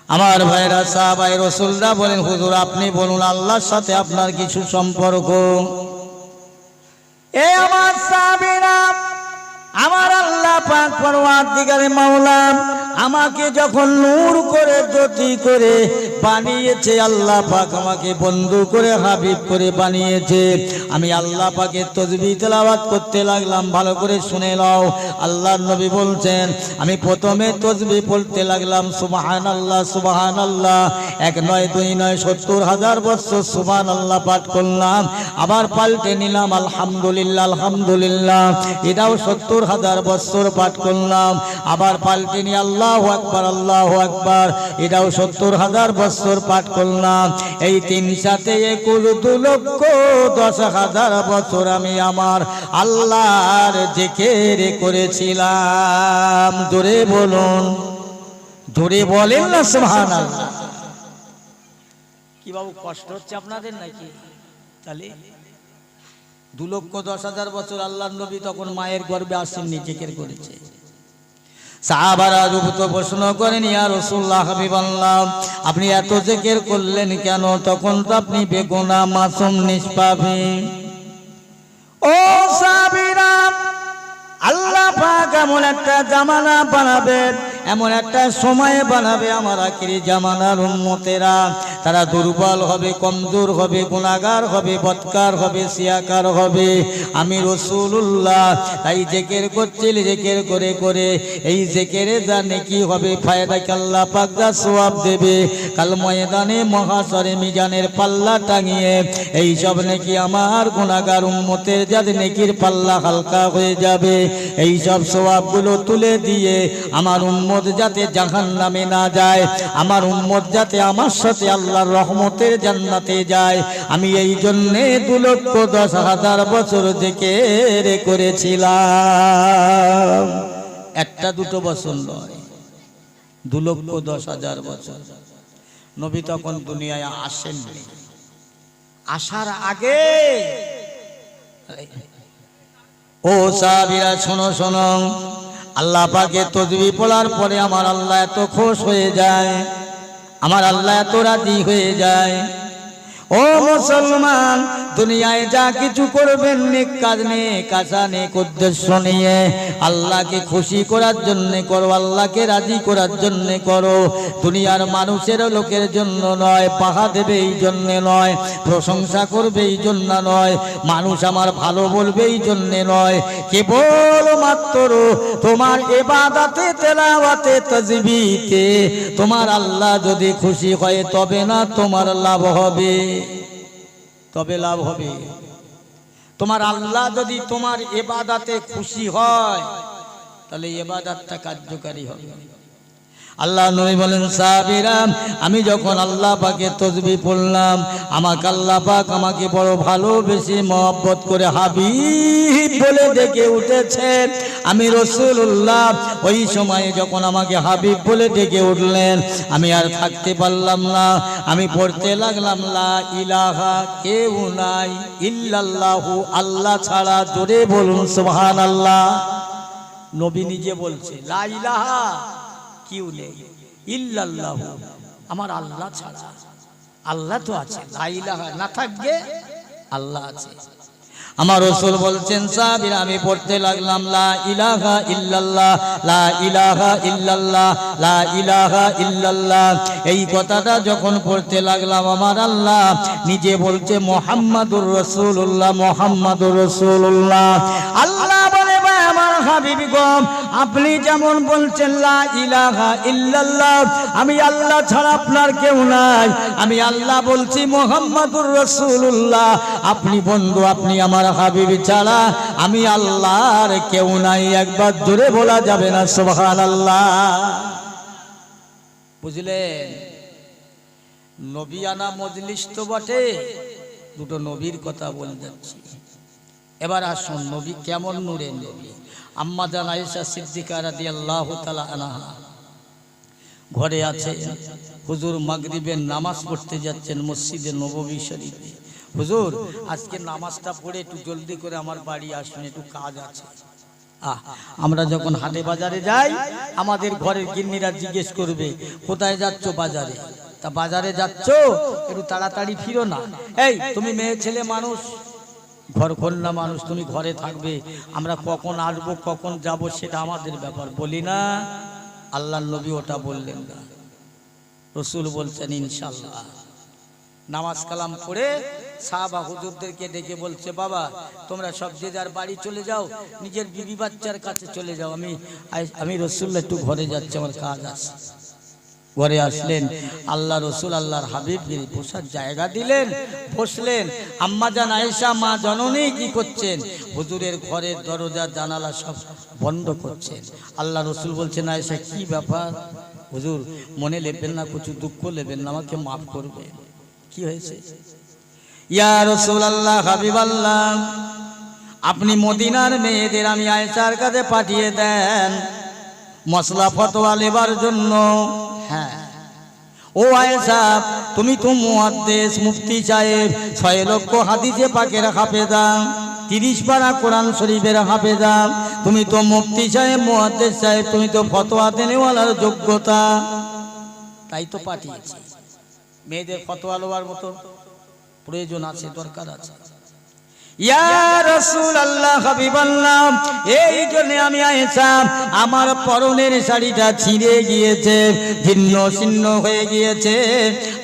আমার ভাইরা, সাহাবায়ে রাসূলরা বলেন, হুজুর আপনি বলুন আল্লাহর সাথে আপনার কিছু সম্পর্ক? এ আমার সাহাবীরা, আমার আল্লাহ পাক পরওয়ারদিগারে মাওলা আমাকে যখন নূর করে জ্যোতি করে বানিয়েছে, আল্লাহ পাক আমাকে বন্ধু করে হাবিব করে বানিয়েছে। আমি আল্লাহ পাকের তাসবিহ তেলাওয়াত করতে লাগলাম। ভালো করে শুনে নাও, আল্লাহর নবী বলছেন আমি প্রথমে তাসবিহ পড়তে লাগলাম সুবহানাল্লাহ সুবহানাল্লাহ, 1 নয় 2 নয় 70,000 বছর সুবহানাল্লাহ পাঠ করলাম। আবার পাল্টে নিলাম আলহামদুলিল্লাহ আলহামদুলিল্লাহ, এটাও 70,000 বছর পাঠ করলাম। আবার পাল্টে নিয়ে আল্লাহু আকবার আল্লাহু আকবার, এটাও 70,000 বছর পাঠ করলাম। এই 3 সাথে 2,10,000 বছর আমি আমার আল্লাহর জিকির করেছিলাম। জোরে বলুন, জোরে বলেন না সুবহানাল্লাহ। কি বাবু কষ্ট হচ্ছে আপনাদের নাকি? তাহলে 2,10,000 বছর আল্লাহর নবী তখন মায়ের গর্ভে আসেননি, জিকির করেছে। সাহাবারা রূপত প্রশ্ন করেন, ইয়া রাসূলুল্লাহ হাবিবাল্লাহ আপনি এত জিকির করলেন কেন? তখন তো আপনি বেগুনাহ মাসুম নিষ্পাপী। ও সাহাবীরা, আল্লাহ পাক এমন একটা জামানা বানাবেন, এমন একটা সময় বানাবে আমার আখিরি জামানার উম্মতেরা তারা দুর্বল হবে, কমজোর হবে, গুনাহগার হবে, বদকার হবে, সিয়াকার হবে। আমি রাসূলুল্লাহ তাই জিকির করছি, জিকির করে করে এই জিকিরে যা নেকি হবে, ফায়দা কি আল্লাহ পাক যা সওয়াব দেবে, কাল ময়দানে মহাশরে মিজানের পাল্লা টাঙিয়ে এই সব নেকি আমার গুনাহগার উম্মতের যাদের নেকির পাল্লা হালকা হয়ে যাবে, এই সব সওয়াবগুলো তুলে দিয়ে আমার উম্মত যাতে জাহান্নামে না যায়, আমার উম্মত যাতে আমার সাথে আল্লাহর রহমতের জান্নাতে যায়, আমি এই জন্যে 2,10,000 বছর জিকির করেছিলাম। 1-2 বছর নয়, 2,10,000 বছর। নবী তখন দুনিয়ায় আসেননি, আসার আগে ও সাহাবীরা শোনো শোনো, আল্লাহ পাকের তাসবিহ পড়ার পরে আমার আল্লাহ এত খুশ হয়ে যায়, আমার আল্লাহ এত রাজি হয়ে যায়। ও মুসলমান, দুনিয়ায় যা কিছু করবেন নেক কাজ নেক আশা নেক উদ্দেশ্য নিয়ে আল্লাহকে খুশি করার জন্য করো, আল্লাহকে রাজি করার জন্য করো। দুনিয়ার মানুষের লোকের জন্য নয়, পাহা দেবে এই জন্য নয়, প্রশংসা করবে এই জন্য নয়, মানুষ আমার ভালো বলবে এই জন্য নয়, কেবল মাত্র তোমার ইবাদতে তেলাওয়াতে তাসবিহতে তোমার আল্লাহ যদি খুশি হয় তবে না তোমার লাভ হবে, তবে লাভ হবে। তোমার আল্লাহ যদি তোমার ইবাদতে খুশি হয় তাহলে ইবাদতটা কার্যকারী হবে। আল্লাহ নবী বলেন, সাহাবীরা আমি যখন আল্লাহ পাকের তাসবিহ পড়লাম, আমাকে আল্লাহ পাক আমাকে বড় ভালোবেসে মহব্বত করে হাবিব বলে ডেকে উঠেছেন। আমি রাসূলুল্লাহ ওই সময়ে যখন আমাকে হাবিব বলে ডেকে উঠলেন, আমি আর থাকতে পারলাম না, আমি পড়তে লাগলাম লা ইলাহা কেউ নাই ইল্লাল্লাহু, আল্লাহ ছাড়া। জোরে বলুন সুবহানাল্লাহ। নবী নিজে বলছে লা ইলাহা কেউ নেই ইল্লাল্লাহু, আমার আল্লাহ ছাড়া। আল্লাহ তো আছে, লা ইলাহা না থাকবে আল্লাহ আছে। আমার রাসূল বলছেন, সাহাবীরা আমি পড়তে লাগলাম লা ইলাহা ইল্লাল্লাহ লা ইলাহা ইল্লাল্লাহ লা ইলাহা ইল্লাল্লাহ। এই কথাটা যখন পড়তে লাগলাম আমার আল্লাহ নিজে বলছে মুহাম্মাদুর রাসূলুল্লাহ মুহাম্মাদুর রাসূলুল্লাহ। আল্লাহ বলে ভাই আমার হাবিব গো, আপনি যেমন বলছেন লা ইলাহা ইল্লাল্লাহ, আমি আল্লাহ ছাড়া আপনার কেউ নাই, আমি আল্লাহ বলছি মুহাম্মাদুর রাসূলুল্লাহ, আপনি বন্ধু, আপনি আমার হাবিব ছাড়া আমি আল্লাহর কেউ নাই। একবার জোরে বলা যাবে না সুবহানাল্লাহ? বুঝলেন? নবিয়ানা মজলিস তো বটে, দুটো নবীর কথা বলে যাচ্ছি। এবার আসুন নবী কেমন নূরের নবী। আম্মা জান আয়েশা সিদ্দিকা রাদিয়াল্লাহু তাআলা আনহা ঘরে আছে, হুজুর মাগরিবের নামাজ পড়তে যাচ্ছেন মসজিদে নববী শরীফে। হুজুর আজকে নামাজটা পড়ে একটু জলদি করে আমার বাড়ি আসুন, একটু কাজ আছে। আমরা যখন হাটে বাজারে যাই আমাদের ঘরের গিন্নিরা জিজ্ঞেস করবে কোথায় যাচ্ছ? বাজারে। তা বাজারে যাচ্ছ, একটু তাড়াতাড়ি ফিরো না। এই তুমি মেয়ে ছেলে মানুষ, ঘর কন্যা মানুষ, তুমি ঘরে থাকবে, আমরা কখন আসবো কখন যাব সেটা আমাদের ব্যাপার, বলি না? আল্লাহর নবী ওটা বললেন না, রসুল বলছেন ইনশাআল্লাহ। নামাজ কালাম পড়ে সাহাবা হুজুরদেরকে ডেকে বলছে, বাবা তোমরা সব যে যার বাড়ি চলে যাও, নিজের বিবি বাচ্চার কাছে চলে যাও, আমি রসুল্লাহ একটু ঘরে যাচ্ছি, আমার কাজ আছে। ঘরে আসলেন, আল্লাহ রসুল আল্লাহর হাবিবকে বসার জায়গা দিলেন, বসলেন। আম্মা জান আয়েশা মা জননী কি করছেন? হুজুরের ঘরের দরজা জানালা সব বন্ধ করছেন। আল্লাহ রসুল বলছেন, আয়েশা কি ব্যাপার? হুজুর মনে নেবেন না, কিছু দুঃখ নেবেন না, আমাকে মাফ করবে। কি হয়েছে? ইয়া রাসূলুল্লাহ, হাবিবাল্লাহ, আপনি মদিনার মেয়েদের আমি আয়েশার কাছে পাঠিয়ে দেন মশলা ফতোয়া নেবার জন্য। হ্যাঁ, ও আয়েশা, তুমি তো মুহাদ্দিস মুফতি সাহেব, 6 লক্ষ হাদিসে পাকের হাফেজা, 30 পারা কোরআন শরীফের হাফেজা, তুমি তো মুফতি সাহেব মুহাদ্দিস সাহেব, তুমি তো ফতোয়া দেনেওয়ালার যোগ্যতা, তাই তো পাঠিয়েছি। মেয়েদের ফতোয়া লওয়ার মতো প্রয়োজন আছে, দরকার আছে। ইয়া রাসূলুল্লাহ, হাবিবাল্লাহ, এই জন্য আমি আয়েশা, আমার পরনের শাড়িটা ছিঁড়ে গিয়েছে, ছিন্ন ছিন্ন হয়ে গিয়েছে,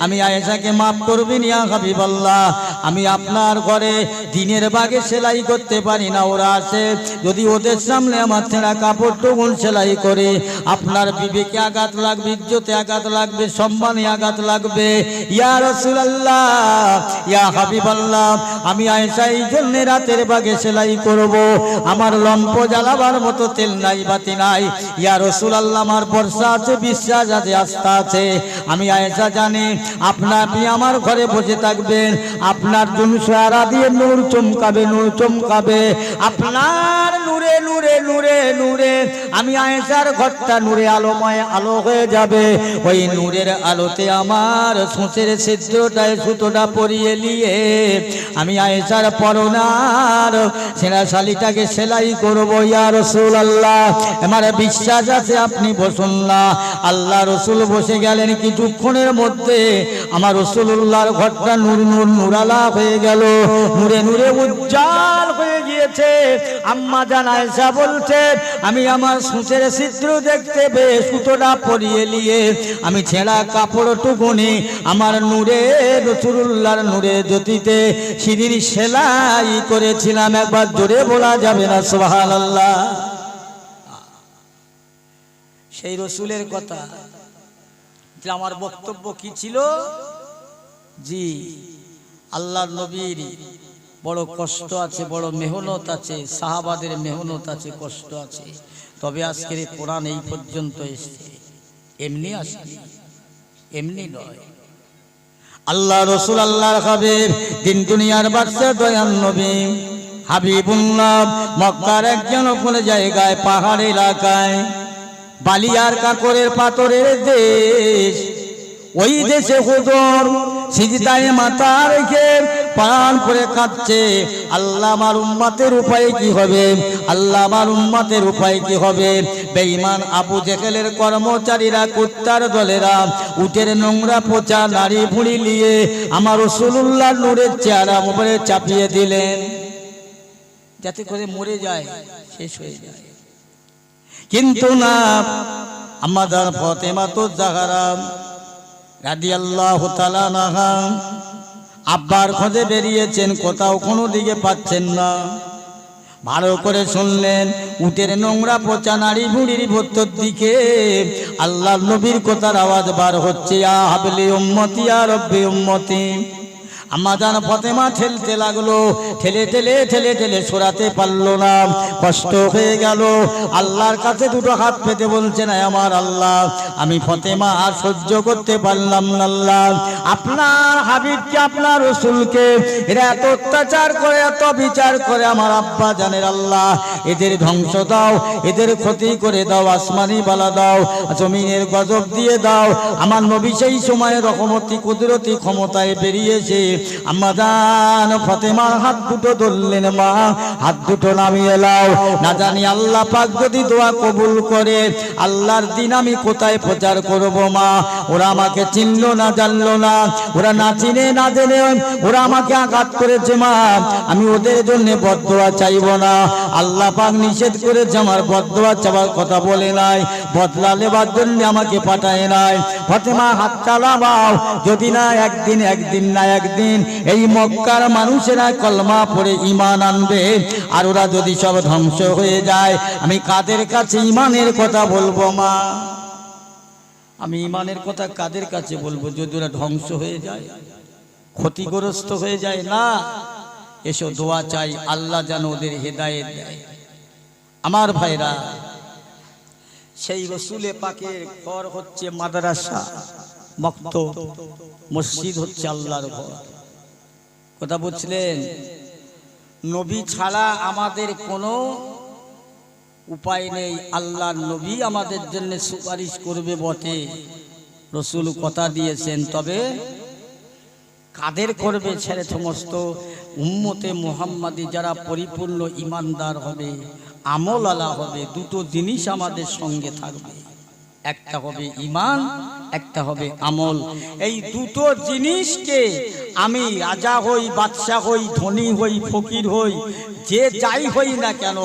আমি আয়েশাকে মাফ করবেন ইয়া হাবিবাল্লাহ। আমি আপনার ঘরে দিনের বাগে সেলাই করতে পারি না, ওরা আসে, যদি ওদের সামনে আমার ছেঁড়া কাপড়টুকুন সেলাই করে, আপনার বিবেকে আঘাত লাগবে, ইজ্জতে আঘাত লাগবে, সম্মানে আঘাত লাগবে। ইয়া রাসূলুল্লাহ, ইয়া হাবিবাল্লাহ, আমি আয়েশা এই রাতের বাগে সেলাই করব, আমার লম্প জ্বালাবার মতো তেল নাই, বাতি নাই। ইয়া রাসূলুল্লাহ, আমার ভরসা আছে, বিশ্বাস আছে, আস্থা আছে। আমি আয়েশা জানি আপনি আমার ঘরে বসে থাকবেন, আপনার জুনসারা দিয়ে নূর চমকাবে, নূর চমকাবে, আপনার নূরে নূরে নূরে নূরে আমি আয়েশার ঘরটা নূরে আলোময় আলো হয়ে যাবে। ওই নূরের আলোতে আমার সুঁচের ছিদ্রটায় সুতোটা পরিয়ে নিয়ে আমি আয়েশার পরনার সেনা শালিটাকে সেলাই করব। ইয়া রাসূলুল্লাহ, আমার বিশ্বাস আছে, আপনি বসুন না। আল্লাহ রসুল বসে গেলেন, কিছুক্ষণের মধ্যে আমার রাসূলুল্লাহর ঘরটা নূর নূর নূরালা হয়ে গেল, নূরে নূরে উজ্জ্বল হয়ে গিয়েছে। আম্মা জান আয়েশা বলছে, আমি আমার সুঁচের ছিদ্র দেখতে পেয়ে সুতোটা পরিয়ে নিয়ে আমি ছেঁড়া কাপড়টুকুনি আমার নূরে রাসূলুল্লাহর নূরে জ্যোতিতে সিঁড়ির সেলাই করেছিলাম। একবার জোরে বলা যাবে না সুবহানাল্লাহ? সেই রসুলের কথা। আমার বক্তব্য কি ছিল? জি, আল্লাহর নবীর বড় কষ্ট আছে, বড় মেহনত আছে, সাহাবাদের মেহনত আছে, কষ্ট আছে, তবে আজকের এই কোরআন এই পর্যন্ত এসেছে। এমনি আসেনি, এমনি নয়। আল্লাহ রসুল আল্লাহর হাবিব, দিন দুনিয়ার বাদশা দয়াল নবী হাবিবুল্লাহ, মক্কার একজন কোন জায়গায় পাহাড় এলাকায়, বালিয়ার কাকরের পাথরের দেশ, ওই দেশে হুজুর সিজদায় মাথা রেখে প্রাণ করে কাঁদছে, আল্লাহ আমার উম্মতের উপায় কি হবে, আল্লাহ আমার উম্মতের উপায় কি হবে। বেঈমান আবু জেহেলের কর্মচারীরা, কুত্তার দলেরা উটের নোংরা পচা নাড়ি ভুঁড়ি নিয়ে আমার রাসূলুল্লাহ নূরের চেহারা উপরে চাপিয়ে দিলেন, যাতে করে মরে যায়, শেষ হয়ে যায়। কিন্তু না, আমাদের ফাতেমাতুজ জাহরা রাদিয়াল্লাহু তাআলা আনহা আব্বার খোঁজে বেরিয়েছেন, কোথাও কোনো দিকে পাচ্ছেন না। ভালো করে শুনলেন, উটের নোংরা পচা নাড়ি ভুঁড়ির ভেতর দিকে আল্লাহর নবীর কথার আওয়াজ বার হচ্ছে, ইয়া হাবলি উম্মতি, ইয়া রব্বি উম্মতি। আম্মা জান ফাতেমা ঠেলতে লাগলো, ঠেলে ঠেলে ঠেলে ঠেলে সরাতে পারলো না, কষ্ট হয়ে গেল। আল্লাহর কাছে দুটো হাত পেতে বলছেন, আমার আল্লাহ, আমি ফাতেমা আর সহ্য করতে পারলাম না। আল্লাহ, আপনার হাবিবকে, আপনার রাসূলকে এরা এত অত্যাচার করে, এত বিচার করে, আমার আব্বা জানের আল্লাহ, এদের ধ্বংস দাও, এদের ক্ষতি করে দাও, আসমানি বালা দাও, জমিনের গজব দিয়ে দাও। আমার নবী সেই সময় রহমতি কুদরতি ক্ষমতায় বেরিয়েছে, আম্মা জান ফাতেমার হাত দুটো ধরলেন, মা হাত দুটো নামিয়ে লাও, না জানি আল্লাহ পাক যদি দোয়া কবুল করে আল্লাহর দিন আমি কোথায় প্রচার করব মা। ওরা আমাকে চিনলো না, জানলো না, ওরা না চিনে না জেনে ওরা আমাকে আঘাত করেছে মা, আমি ওদের জন্য বদদোয়া চাইব না। আল্লাহ পাক নিষেধ করেছে, আমার বদদোয়া চাওয়ার কথা বলে নাই, বদলা নেবার জন্য আমাকে পাঠায় নাই। ফাতেমা হাত চালাবাও, যদি না একদিন না একদিন এই মক্কার মানুষেরা কলমা পড়ে ঈমান আনবে, আর ওরা যদি সব ধ্বংস হয়ে যায় আমি কাদের কাছে ঈমানের কথা বলবো মা? আমি ঈমানের কথা কাদের কাছে বলবো যদি ওরা ধ্বংস হয়ে যায়, ক্ষতিগ্রস্ত হয়ে যায়? না, এসো দোয়া চাই আল্লাহ যেন ওদের হেদায়েত দেয়। আমার ভাইরা, সেই রসুলে পাকের ঘর হচ্ছে মাদ্রাসা, মক্তব, মসজিদ হচ্ছে আল্লাহর ঘর। কথা বুঝলেন? নবী ছাড়া আমাদের কোনো উপায় নেই। আল্লাহর নবী আমাদের জন্য সুপারিশ করবে বটে, রসুল কথা দিয়েছেন, তবে কাদের করবে? ছেড়ে সমস্ত উম্মতে মুহাম্মাদি যারা পরিপূর্ণ ইমানদার হবে, আমল আলা হবে, দুটো জিনিস আমাদের সঙ্গে থাকবে, একটা হবে ঈমান, একটা হবে আমল। এই দুটো জিনিসকে আমি রাজা হই, বাদশা হই, ধনী হই, ফকির হই, যে যাই হই না কেন,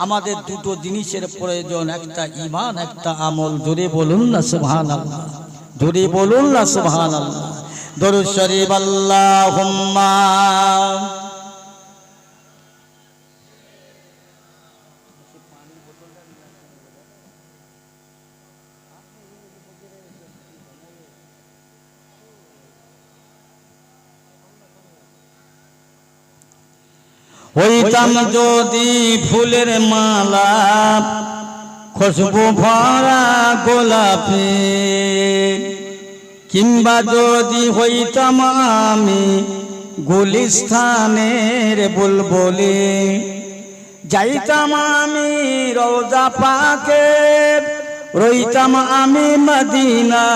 আমাদের দুটো জিনিসের প্রয়োজন, একটা ঈমান, একটা আমল। জোরে বলুন না সুবহানাল্লাহ, জোরে বলুন না সুবহানাল্লাহ। দরুদ শরীফ আল্লাহুম্মা হইতাম যদি ফুলের মালা, খুশবু ভরা গোলাপে, কিংবা যদি হইতাম আমি গুলিস্তানের বুলবুলি, যাইতাম আমি রওজা পাকে, রইতাম আমি মদিনা,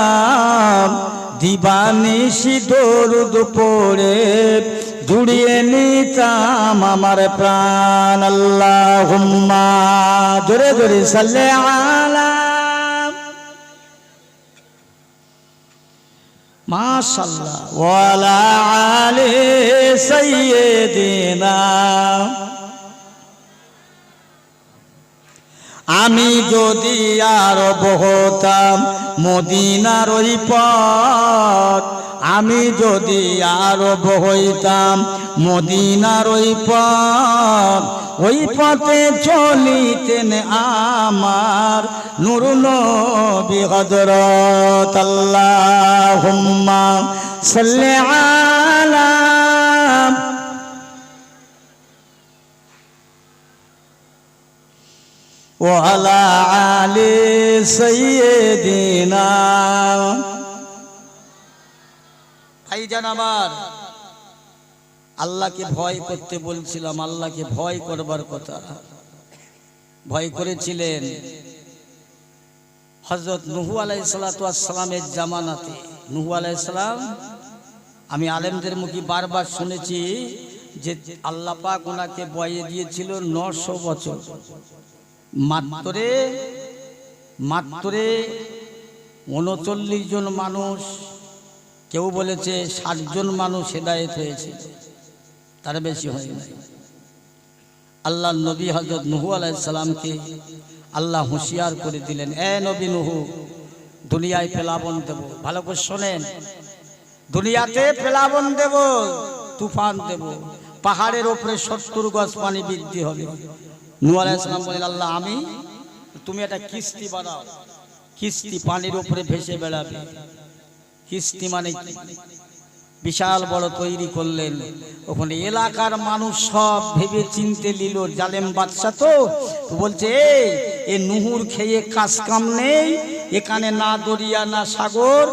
দিবানিশি দরুদ পড়ে জুড়িয়ে নিতাম আমার প্রাণ। আল্লাহুম্মা, জোরে জোরে সাল্লি আলা, মাশাআল্লাহ, ওয়ালা আলি সাইয়্যিদিনা। আমি যদি আরব হতাম মদিনার ওই পথ, আমি যদি আরব হইতাম মদিনার ওই পথ, ওই পথে চলিতেন আমার নূর নবী হযরত। আল্লাহুম্মা সাল্লি আলা ওয়ালা আলি সাইয়্যিদিনা। ভাইজান আমার, আল্লাহকে ভয় করতে বলছিলাম, আল্লাহকে ভয় করবার কথা। ভয় করেছিলেন হযরত নূহ আলাইহিস সালাতু ওয়াস সালামের জামানাতে। নূহ আলাইহিস সালাম, আমি আলেমদের মুখে বারবার শুনেছি যে আল্লাহ পাক ওনাকে বয়ে দিয়েছিল 900 বছর। মাত্রে 39 জন মানুষ, কেউ বলেছে 60 জন মানুষ হেদায়েত হয়েছে, তার বেশি হয় নাই। আল্লাহ নবী হযরত নূহ আলাইহিস সালামকে আল্লাহ হুঁশিয়ার করে দিলেন, এ নবী নূহ, দুনিয়ায় প্লাবন দেব, ভালো করে শোনেন, দুনিয়াতে প্লাবন দেব, তুফান দেব, পাহাড়ের উপরে 70 গজ পানি বৃদ্ধি হবে। নূহ আলাইহিস সালাম বলেন, আল্লাহ আমি, তুমি একটা কিস্তি বানাও, কিস্তি পানির উপরে ভেসে বেড়াবে। কিস্তি মানে বিশাল বড় তৈরি করলেন। ওখানে এলাকার মানুষ সব ভেবে চিনতে নিল, জালেম বাদশা তো বলছে, এ নূহুর খেয়ে কাজ কাম নেই, এখানে না দরিয়া না সাগর,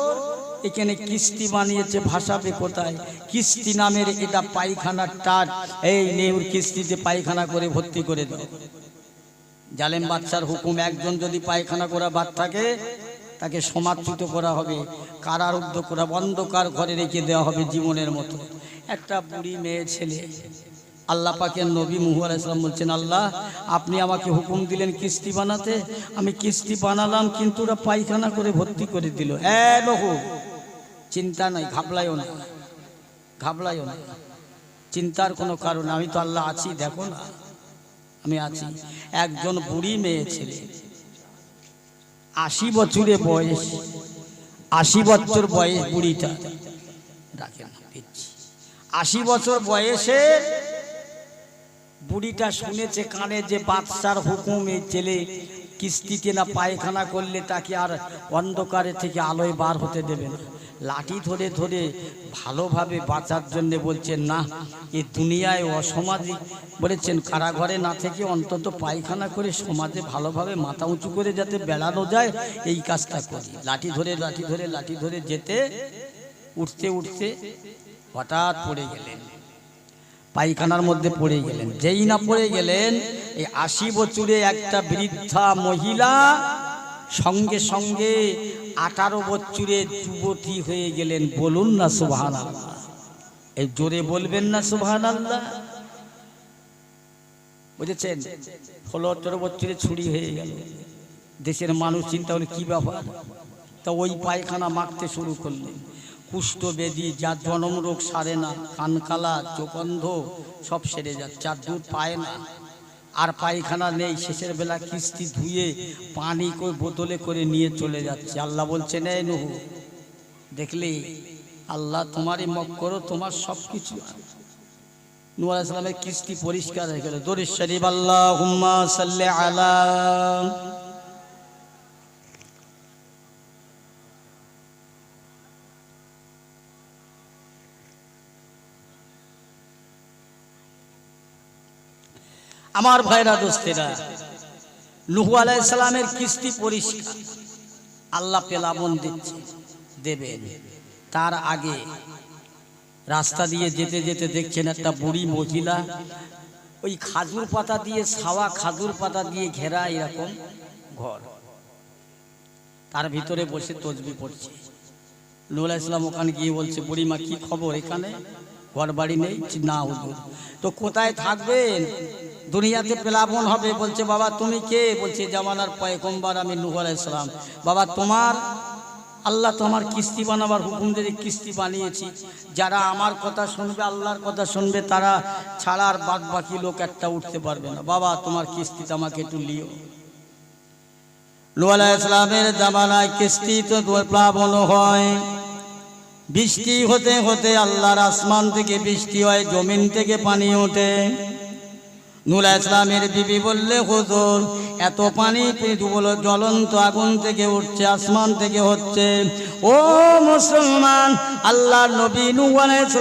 এখানে কিস্তি বানিয়েছে, ভাসাবে কোথায়? কিস্তি নামের এটা পায়খানার টাট, এই নেহুর কিস্তিতে পায়খানা করে ভর্তি করে দাও। জালেম বাদশার হুকুম, একজন যদি পায়খানা করা বাদ থাকে তাকে সমাপ্ত করা হবে, কারারুদ্ধ করা, অন্ধকার ঘরে রেখে দেওয়া হবে জীবনের মতো। একটা বুড়ি মেয়ে ছেলে, আল্লাহ পাকের নবী মুহাম্মদ সাল্লাল্লাহু আলাইহি ওয়াসাল্লাম বলছেন, আল্লাহ আপনি আমাকে হুকুম দিলেন কিস্তি বানাতে, আমি কিস্তি বানালাম, কিন্তু ওরা পায়খানা করে ভর্তি করে দিল। বহু চিন্তা নাই, ঘাবলাইও না, ঘাবলাইও না, চিন্তার কোনো কারণ, আমি তো আল্লাহ আছি, দেখো না আমি আছি। একজন বুড়ি মেয়ে ছেলে, 80 বছরের বয়স, 80 বছর বয়স বুড়িটা, ডাকেন 80 বছর বয়সে বুড়িটা শুনেছে কানে যে বাদশার হুকুম, এই ছেলে কিস্তিতে না পায়খানা করলে তাকে আর অন্ধকারে থেকে আলোয় বার হতে দেবে না। লাঠি ধরে ধরে ভালোভাবে বাঁচার জন্য বলছেন, না এ দুনিয়ায় অসামাজিক, বলেছেন কারাঘরে না থেকে অন্তত পায়খানা করে সমাজে ভালোভাবে মাথা উঁচু করে যাতে বেড়ানো যায়, এই কাজটা করি। লাঠি ধরে লাঠি ধরে লাঠি ধরে যেতে উঠতে উঠতে হঠাৎ পড়ে গেলেন, পায়খানার মধ্যে পড়ে গেলেন। যেই না পড়ে গেলেন, এই 80 বছরে একটা বৃদ্ধা মহিলা সঙ্গে সঙ্গে 18 বছরের যুবতী হয়ে গেলেন। বলুন না সুবহানাল্লাহ, এই জোরে বলবেন না সুবহানাল্লাহ, বুঝেছেন? 16-18 বছরে ছুরি হয়ে গেল। দেশের মানুষ চিন্তা হলো কি ব্যাপার, তা ওই পায়খানা মাখতে শুরু করলেন। কুষ্ঠবেদী, যার জনম রোগ সারে না, কানকালা, চোখন্ধ সব সেরে যাচ্ছে, আর দুধ পায় না, আর পায়খানা নেই। শেষের বেলা কিস্তি ধুয়ে পানি করে বোতলে করে নিয়ে চলে যাচ্ছে। আল্লাহ বলছেন, এই নূহ, দেখলে আল্লাহ তোমারই মক করো, তোমার সব কিছু। নূহ আলাইহিস সালামের কিস্তি পরিষ্কার হয়ে গেল। দরুদ শরীফ আল্লাহুম্মা সাল্লি আলা। আমার ভাইরা দোস্তেরা, নূহ আলাইহিস সালামের কিস্তি পরিষ্কার, আল্লাহ পেলাবন দিচ্ছে, দেবেন। তার আগে রাস্তা দিয়ে যেতে যেতে দেখছেন একটা বুড়ি মহিলা, ওই খাজুর পাতা দিয়ে, ছাওয়া খাজুর পাতা দিয়ে ঘেরা এরকম ঘর, তার ভিতরে বসে তসবিহ পড়ছে। নূহ আলাইহিস সালাম ওখানে গিয়ে বলছে, বুড়িমা কি খবর, এখানে ঘর বাড়ি নেই? না হুজুর। তো কোথায় থাকবেন? দুনিয়াতে পেলাবন হবে। বলছে, বাবা তুমি কে? বলছে, জামানার পয়গম্বর আমি নূহ আলাইহিস সালাম। বাবা তোমার আল্লাহ তো আমার কিস্তি বানাবার হুকুম দিয়ে কিস্তি বানিয়েছি, যারা আমার কথা শুনবে, আল্লাহর কথা শুনবে, তারা ছাড়া আর বাদ বাকি লোক একটা উঠতে পারবে না। বাবা তোমার কিস্তিতে আমাকে একটু লিও। নূহ আলাইহিস সালামের জামানায় কিস্তি তো প্লাবন হয়, বৃষ্টি হতে হতে আল্লাহর আসমান থেকে বৃষ্টি হয়, জমিন থেকে পানি ওঠে। নূহ আলাইহিস সালামের বিবি বললে, হুজুর এত পানি জ্বলন্ত আগুন থেকে উঠছে, আসমান থেকে হচ্ছে। ও মুসলমান, আল্লাহর নবী নূহ আলাইহিস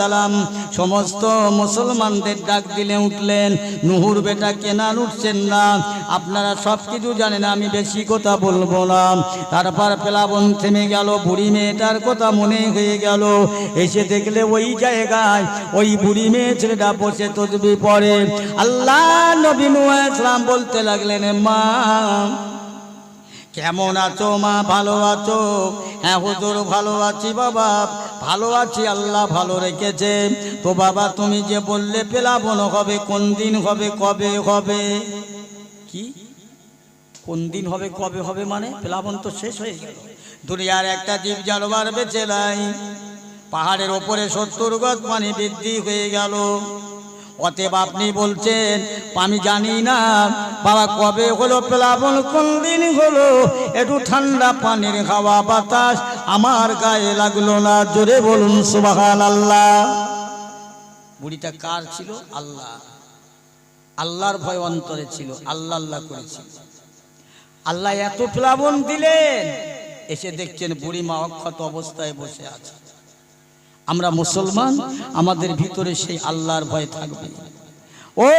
সালাম সমস্ত মুসলমানদের ডাক দিলে উঠলেন। নূহুর বেটা কেনান উঠছেন না, আপনারা সব কিছু জানেন, আমি বেশি কথা বলবো না। তারপর প্লাবন থেমে গেল, বুড়ি মেয়েটার কথা মনে হয়ে গেল। এসে দেখলে ওই জায়গায় ওই বুড়ি মেয়ে ছেলেটা বসে তসবিহ পড়ে। আল্লাহ নবী নূহ আলাইহিস সালাম বলতে লাগলেন, মা কেমন আছো? মা ভালো আছো? হ্যাঁ হুজুর ভালো আছি বাবা, ভালো আছি, আল্লাহ ভালো রেখেছে। তো বাবা তুমি যে বললে প্লাবন হবে, কোন দিন হবে, কবে হবে? কি কোন দিন হবে, কবে হবে? মানে প্লাবন তো শেষ হয়ে গেল, দুনিয়ার একটা জীব জানোয়ার বেঁচে নাই। পাহাড়ের ওপরে 70 গজ পানি বৃদ্ধি হয়ে গেল। অতএব আপনি বলছেন আমি জানি না বাবা কবে হলো প্লাবন, কোন দিন হলো, একটু ঠান্ডা পানির হাওয়া বাতাস আমার গায়ে লাগলো না। জোরে বলুন সুবহানাল্লাহ। বুড়িটা কার ছিল? আল্লাহ, আল্লাহর ভয় অন্তরে ছিল, আল্লাহ আল্লাহ করেছিল। আল্লাহ এত প্লাবন দিলেন, এসে দেখছেন বুড়ি মা অক্ষত অবস্থায় বসে আছে। আমরা মুসলমান, আমাদের ভিতরে সেই আল্লাহর ভয় থাকবে। ও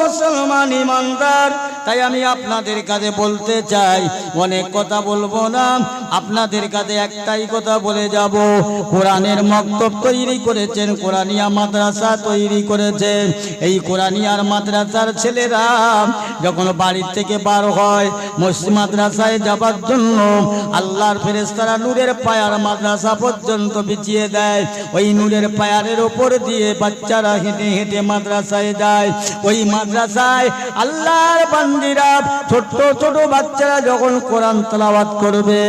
মুসলমান ইমানদার, তাই আমি আপনাদের কাছে বলতে চাই, অনেক কথা বলবো না, আপনাদের কাছে একটাই কথা বলে যাব। কোরআনের মক্তব তৈরি করেছেন, কোরআনিয়া মাদ্রাসা তৈরি করেছেন। এই কোরআনিয়ার মাদ্রাসার ছেলেরা যখন বাড়ি থেকে বার হয় মসজিদ মাদ্রাসায় যাবার জন্য, আল্লাহর ফেরেশতারা নূরের পায়ার মাদ্রাসা পর্যন্ত বিছিয়ে দেয়। ওই নূরের পায়ারের ওপর দিয়ে বাচ্চারা হেঁটে হেঁটে মাদ্রাসায় যায়। ওই মাদ্রাসায় আল্লাহর বান্দিরা, ছোট ছোট বাচ্চারা যখন কোরআন তেলাওয়াত করবে,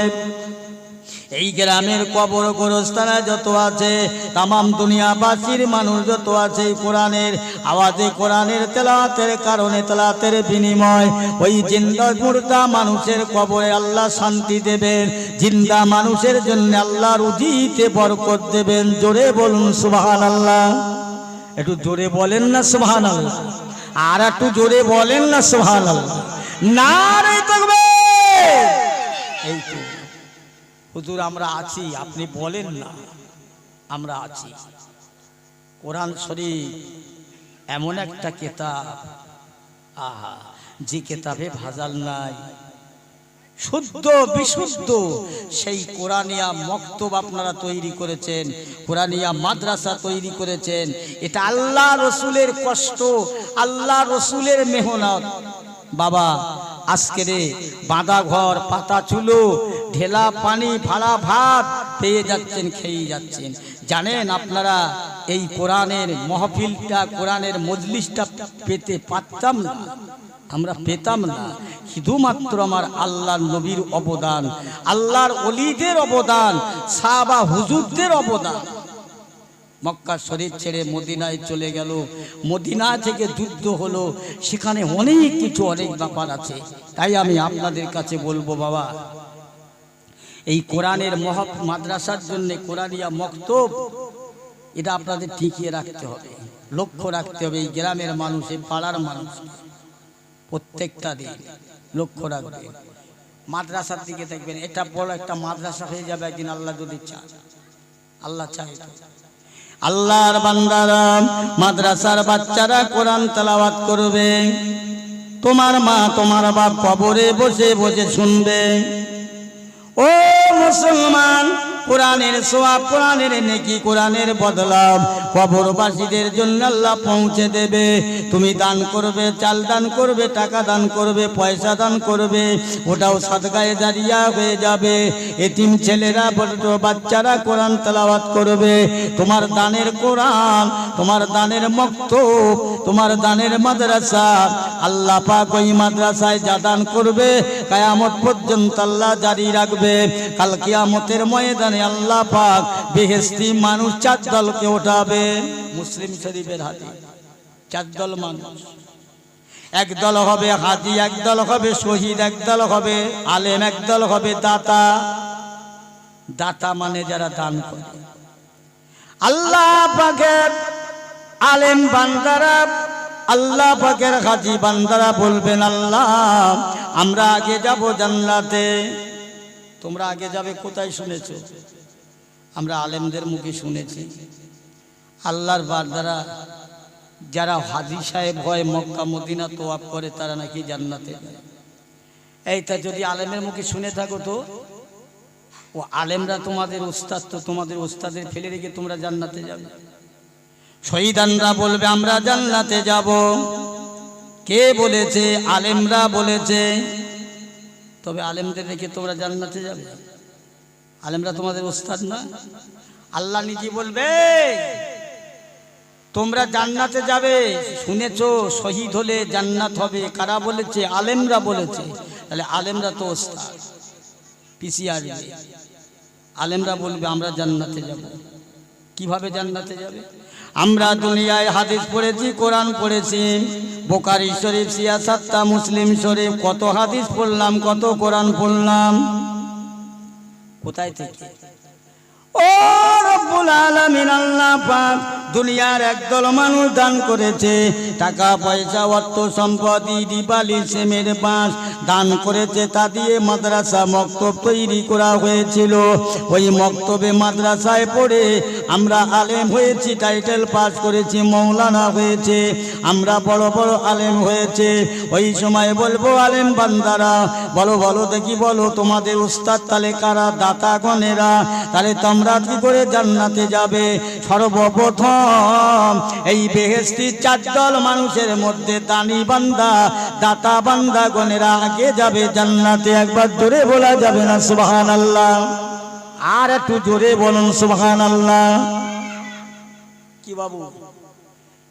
এই গ্রামের কবর গোরস্থানে যত আছে, তামাম দুনিয়াবাসীর মানুষ যত আছে, কোরআনের আওয়াজে, কোরআনের তেলাওয়াতের কারণে, তেলাওয়াতের বিনিময় ওই জিন্দা মুর্দা মানুষের কবরে আল্লাহ শান্তি দেবেন। জিন্দা মানুষের জন্য আল্লাহ রুজিতে বরকত দেবেন। জোরে বলুন সুবহানাল্লাহ। একটু জোরে বলেন না সুবহানাল্লাহ, আর একটু জোরে বলেন না সুবহানাল্লাহ। নারে তাকবীর। এই তো হুজুর আমরা আছি, আপনি বলেন না, আমরা আছি। কোরআন শরীফ এমন একটা কিতাব, আহা, যে কিতাবে ভেজাল নাই, শুদ্ধ বিশুদ্ধ। সেই কোরআনিয়া মক্তব আপনারা তৈরি করেছেন, কোরআনিয়া মাদ্রাসা তৈরি করেছেন। এটা আল্লাহ রসুলের কষ্ট, আল্লাহ রসুলের মেহনত। বাবা আজকে রে বাঁধা ঘর, পাতা চুলো, ঢেলা পানি, ভাড়া ভাত পেয়ে যাচ্ছেন, খেয়ে যাচ্ছেন। জানেন আপনারা এই কোরআনের মাহফিলটা, কোরআনের মজলিসটা পেতে পারতাম না, আমরা পেতাম না। শুধুমাত্র আমার আল্লাহর নবীর অবদান, আল্লাহর ওলিদের অবদান, সাহাবা হুজুরদের অবদান। মক্কা শরীফ ছেড়ে মদিনায় চলে গেল, মদিনা থেকে যুদ্ধ হলো, সেখানে অনেক কিছু, অনেক ব্যাপার আছে। তাই আমি আপনাদের কাছে বলবো বাবা, এই কোরআনের মাদ্রাসার জন্য, কোরআনিয়া মক্তব, এটা আপনাদের টিকিয়ে রাখতে হবে, লক্ষ্য রাখতে হবে। এই গ্রামের মানুষ, এই পাড়ার মানুষ প্রত্যেকটা দিন লক্ষ্য রাখবে, মাদ্রাসার দিকে দেখবেন। এটা বড় একটা মাদ্রাসা হয়ে যাবে একদিন, আল্লাহ যদি চায়, আল্লাহ চায়। আল্লাহর বান্দারা, মাদ্রাসার বাচ্চারা কোরআন তেলাওয়াত করবে, তোমার মা তোমার বাপ কবরে বসে বসে শুনবে। ও মুসলমান, কোরআনের সওয়াব, কোরআনের নেকি, কোরআনের বদলা কবরবাসীদের জন্য আল্লাহ পৌঁছে দেবে। তুমি দান করবে, চাল দান করবে, টাকা দান করবে, পয়সা দান করবে, ওটাও সাদকায়ে জারিয়া হয়ে যাবে। এতিম ছেলেরা, ছোট বাচ্চারা কোরআন তেলাওয়াত করবে। তোমার দানের কোরআন, তোমার দানের মক্তব, তোমার দানের মাদ্রাসা, আল্লাহ পাক ওই মাদ্রাসায় যা দান করবে কিয়ামত পর্যন্ত আল্লাহ জারি রাখবে। কাল কিয়ামতের ময়দানে আল্লাহ পাক বেহেশতি মানুষ 4 দলকে ওঠাবে। মুসলিম শরীফের হাদিস, 4 দল মানুষ। এক দল হবে হাজি, এক দল হবে শহীদ, এক দল হবে আলেম, এক দল হবে দাতা। দাতা মানে যারা দান করে। আল্লাহ পাকের আলেম বান্দারা, আল্লাহ পাকের হাজি বান্দারা বলবেন, আল্লাহ আমরা আগে যাব জান্নাতে। তোমরা আগে যাবে কোথায় শুনেছো? আমরা আলেমদের মুখে শুনেছি। আল্লাহর বান্দারা যারা হাজী সাহেব হয়, মক্কা মদিনা তোয়াফ করে, তারা নাকি জান্নাতে যায়। এইটা যদি আলেমের মুখে শুনে থাকো, তো ও আলেমরা তোমাদের উস্তাদ, তো তোমাদের উস্তাদের ফেলে রেখে তোমরা জান্নাতে যাবে। শহীদানরা বলবে আমরা জান্নাতে যাব। কে বলেছে? আলেমরা বলেছে। তবে আলেমদের রেখে তোমরা জান্নাতে যাবে? আলেমরা তোমাদের উস্তাদ না? আল্লাহ নিজে বলবে তোমরা জান্নাতে যাবে। শুনেছো শহীদ হলে জান্নাত হবে, কারা বলেছে? আলেমরা বলেছে। তাহলে আলেমরা তো উস্তাদ, পিছিয়ে আসবে। আলেমরা বলবে আমরা জান্নাতে যাব। কিভাবে জান্নাতে যাবে? আমরা দুনিয়ায় হাদিস পড়েছি, কোরআন পড়েছি, বুখারী শরীফ, সিয়াসাত্তা, মুসলিম শরীফ, কত হাদিস পড়লাম, কত কোরআন পড়লাম। কোথায় থেকে? ও রব্বুল আলামিন আল্লাহ পাক দুনিয়ার একদল মানুষ দান করেছে, টাকা পয়সা অর্থ সম্পদ দিবালি সেমের বাঁশ দান করেছে। তা দিয়ে মাদ্রাসা মক্তব তৈরি করা হয়েছিল। ওই মক্তবে মাদ্রাসায় পড়ে আমরা আলেম হয়েছি, টাইটেল পাস করেছি, মৌলানা হয়েছে, আমরা বড় বড় আলেম হয়েছে। ওই সময় বলবো আলেম বান্দারা বলো বলো দেখি বলো তোমাদের উস্তাদ তালে কারা? দাতা গণেরা। তাহলে তোমরা কি করে জান্নাতে যাবে? সর্বপ্রথম এই বেহেশতি চার দল মানুষের মধ্যে দানি বান্দা দাতা বান্দা গণেরা আগে যাবে জান্নাতে। একবার জোরে বলা যাবে না সুবহানাল্লাহ? আর একটু জোরে বলুন সুবহানাল্লাহ। কি বাবু,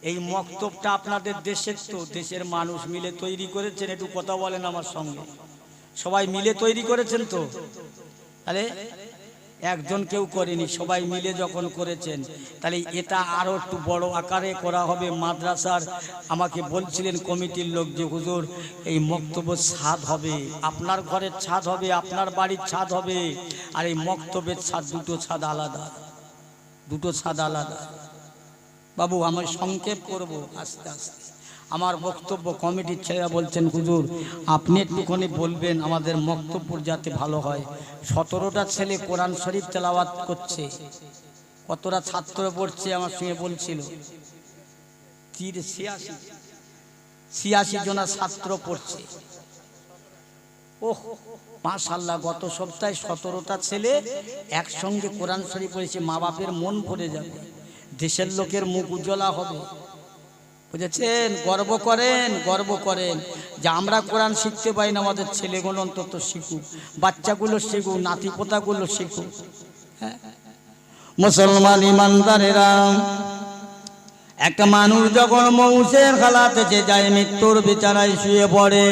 এই মক্তবটা আপনাদের দেশের তো, দেশের মানুষ মিলে তৈরি করেছেন? একটু কথা বলেন আমার সঙ্গে। সবাই মিলে তৈরি করেছেন তো? তাহলে একজন কেউ করেনি, সবাই মিলে যখন করেছেন তাহলে এটা আরো একটু বড় আকারে করা হবে। মাদ্রাসার আমাকে বলছিলেন কমিটির লোক যে হুজুর এই মক্তব্য ছাদ হবে, আপনার ঘরের ছাদ হবে, আপনার বাড়ির ছাদ হবে, আর এই মক্তবের ছাদ দুটো ছাদ আলাদা, দুটো ছাদ আলাদা। বাবু আমি সংক্ষেপ করব আস্তে আস্তে আমার বক্তব্য। কমিটির ছেলেরা বলছেন হুজুর আপনি একটুখানি বলবেন আমাদের বক্তব্য যাতে ভালো হয়। 17টা ছেলে কোরআন শরীফ তেলাওয়াত করছে। কতটা ছাত্র পড়ছে আমার সঙ্গে বলছিল? 86 জন ছাত্র পড়ছে। ওহ মাশাআল্লাহ, গত সপ্তাহে 17টা ছেলে একসঙ্গে কোরআন শরীফ পড়েছে। মা বাপের মন ভরে যাবে, দেশের লোকের মুখ উজ্জ্বলা হবে, বুঝেছেন? গর্ব করেন, গর্ব করেন যে আমরা কোরআন শিখতে পাই না, আমাদের ছেলেগুলো অন্তত শিখুক, বাচ্চাগুলো শিখুক, নাতি পোতাগুলো শিখুক। হ্যাঁ মুসলমান ইমানদারেরা, একটা মানুষ যখন মৌসের খালাতে যায় মৃত্যুর বিছানায় শুয়ে পড়ে,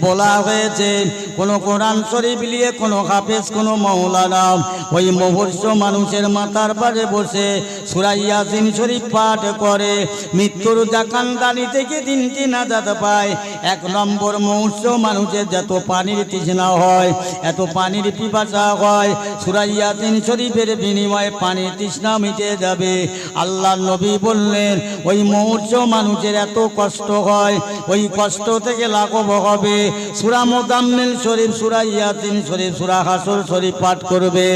বলা হয়েছে কোনো কোরআন শরীফ নিয়ে কোনো হাফেজ কোনো মৌলানা ওই মুহূর্ত মানুষের মাথার পাশে বসে সূরা ইয়াসিন শরীফ পাঠ করে। মৃত্যুর জাকানদানি থেকে 3টি নাজাত পায়। 1 নম্বর মুহূর্ত মানুষের যত পানির তৃষ্ণা হয়, এত পানির পিপাসা হয়, সূরা ইয়াসিন শরীফের বিনিময়ে পানির তৃষ্ণা মিটে যাবে। আল্লাহ নবী বললেন ওই মুহূর্ত মানুষের এত কষ্ট হয়, ওই কষ্ট থেকে লাঘব হবে। সূরা মুজাম্মিল শরীফ, সূরা ইয়াসিন শরীফ, সূরা হাসর শরীফ পাঠ করবে,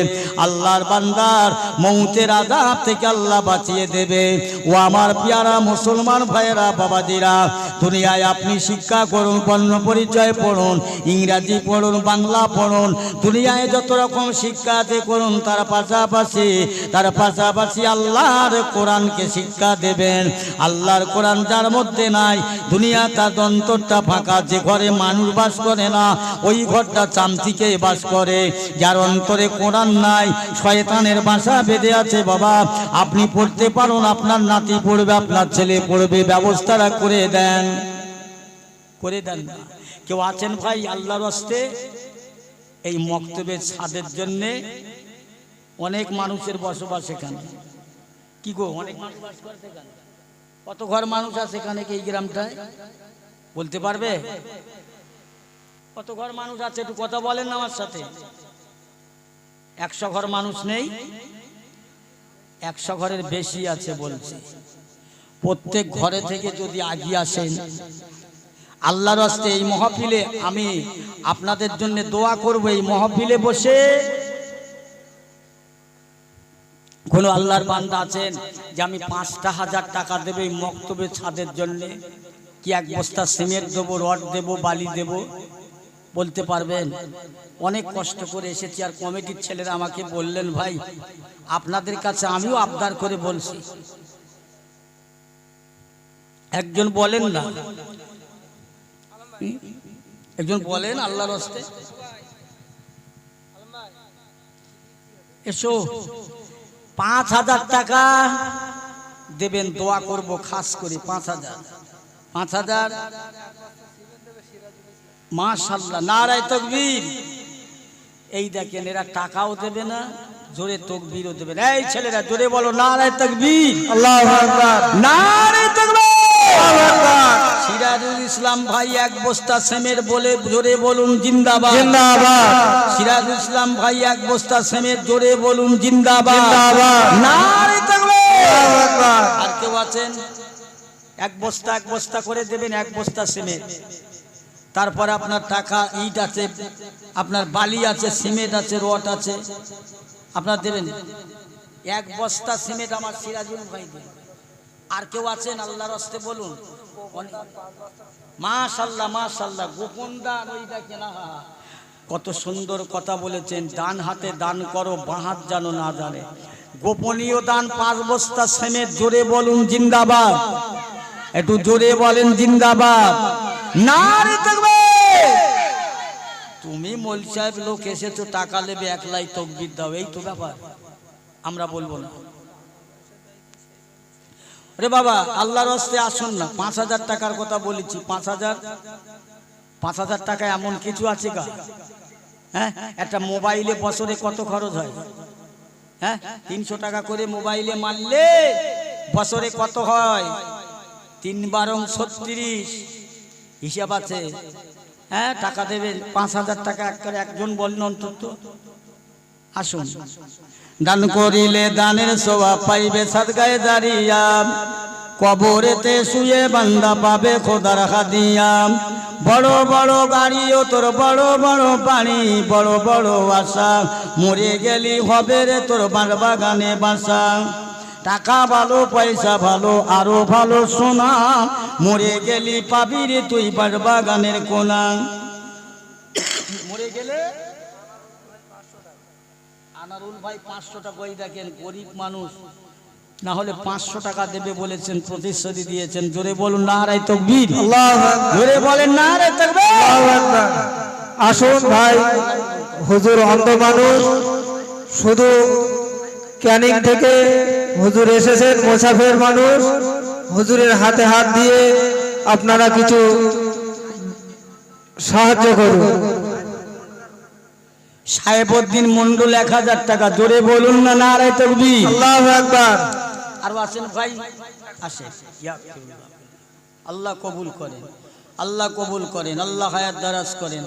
আল্লাহর বান্দার মৌতের আযাব থেকে আল্লাহ বাঁচিয়ে দেবে। ও আমার পেয়ারা মুসলমান ভাইয়েরা বাবাজিরা, দুনিয়ায় আপনি শিক্ষা করুন, বর্ণ পরিচয় পড়ুন, ইংরাজি পড়ুন, বাংলা পড়ুন, দুনিয়ায় যত রকম শিক্ষা আছে করুন, তার পাশাপাশি আল্লাহর কোরআনকে শিক্ষা দেবেন। আল্লাহর কোরআন যার মধ্যে নাই, দুনিয়া তার অন্তরটা ফাঁকা। যে ঘরে মানুষ বাস করে না ওই ঘরটা চামচিকে বাস করে। যার অন্তরে কোরআন নাই, শয়তানের বাসা বেঁধে আছে। বাবা আপনি পড়তে পারুন, আপনার নাতি পড়বে, আপনার ছেলে পড়বে, ব্যবস্থাটা করে দেন, করে দেন না। কেউ আছেন ভাই আল্লাহর রাস্তে এই মক্তবের ছাদের জন্য? অনেক মানুষের বসবাস এখানে। কি গো, অনেক মানুষ বাস করে এখানে? কত ঘর মানুষ আছে এখানে এই গ্রামটায় বলতে পারবে? কত ঘর মানুষ আছে একটু কথা বলেন না আমার সাথে। 100 ঘর মানুষ নেই? 100 ঘরের বেশি আছে বলছে। প্রত্যেক ঘরে থেকে যদি আগিয়ে আসেন আল্লাহর রাস্তে এই মাহফিলে, আমি আপনাদের জন্য দোয়া করব। এই মাহফিলে বসে কোন আল্লাহর বান্দা আছেন যে আমি 5,000 টাকা দেব এই মক্তবের ছাদের জন্য? কি 1 বস্তা সিমেন্ট দেবো, রড দেবো, বালি দেবো? বলতে পারবেন? অনেক কষ্ট করে এসেছি। আর কমিটির ছেলেরা আমাকে বললেন ভাই আপনাদের কাছে আমিও আবদার করে বলছি, একজন বলেন না, একজন বলেন আল্লাহর রাস্তে এসো, 5,000 টাকা দেবেন, দোয়া করব খাস করে। 5,000 মাশাআল্লাহ, নারায়ে তাকবীর। এই দেখেন এরা টাকাও দেবে না, জোরে তাকবীরও দেবে না। এই ছেলেরা জোরে বলো নারায়ে তাকবীর, আল্লাহু আকবার, নারায়ে তাকবীর, আল্লাহু আকবার। সিরাজ সিরাজুল ইসলাম ভাই এক বস্তা সিমেন্ট বলে জোরে বলুন জিন্দাবাদ জিন্দাবাদ সিরাজুল ইসলাম ভাই এক বস্তা সিমেন্ট জোরে বলুন জিন্দাবাদ জিন্দাবাদ নারে তাকবীর আল্লাহু আকবার আর কেউ আছেন এক বস্তা করে দেবেন এক বস্তা সিমেন্ট তারপরে আপনার টাকা ইট আছে আপনার বালি আছে সিমেন্ট আছে রড আছে আপনার দেবেন এক বস্তা সিমেন্ট আমার সিরাজুল ভাই দেবেন আর কেউ আছেন আল্লাহর রাস্তে বলুন মাশাআল্লাহ মাশাআল্লাহ গোপন দান ওইটা কেনা কত সুন্দর কথা বলেছেন ডান হাতে দান করো বাঁ হাত জানো না জানে গোপনীয় দান 5 বস্তা সিমেন্ট জোরে বলুন জিন্দাবাদ একটু জোরে বলেন জিন্দাবাদ নারে তাকবীর তুমি মৌল সাহেব লোক এসেছো টাকা নেবে একলাই তাকবীর দাও এই তো ব্যাপার আমরা বলবো না রে বাবা আল্লাহর রাস্তে আসুন না 5000 টাকার কথা বলেছি 5000 টাকা এমন কিছু আছে কা হ্যাঁ একটা মোবাইলে বছরে কত খরচ হয় হ্যাঁ 300 টাকা করে মোবাইলে মারলে বছরে কত হয় 3 বারং 36 হিসাব আছে হ্যাঁ টাকা দেবেন 5000 টাকা একজন বলেন অন্তত আসুন দান করিলে দানের সওয়াব পাইবে সাদকায়ে জারিয়া কবরেতে শুয়ে বান্দা পাবে খোদার হাদিয়া বড় বড় গাড়ি ও তোর বড় বড় বাড়ি বড় বড় আশা মরে গেলি হবে রে তোর বাগানে বাসা টাকা ভালো পয়সা ভালো আরো ভালো সোনা মরে গেলি পাবি রে তুই বাগানের কোনা মরে গেলে আনারুল ভাই 500 টাকা ওই দেখেন গরিব মানুষ না হলে 500 টাকা দেবে বলেছেন প্রতিশ্রুতি দিয়েছেন জোরে বলুন নারে তাকবীর আল্লাহু আকবার জোরে বলেন নারে তাকবীর আল্লাহু আকবার আসুন ভাই হুজুর অন্ধ মানুষ শুধু ক্যানিং থেকে হুজুর এসেছেন মুসাফির মানুষ হুজুরের হাতে হাত দিয়ে আপনারা কিছু সাহায্য করুন সাহেবউদ্দিন মন্ডল 1000 টাকা জোরে বলুন না নারে তাকবীর আল্লাহু আকবার আর আছেন ভাই আসে আল্লাহ কবুল করেন আল্লাহ কবুল করেন আল্লাহ হায়াত দারাজ করেন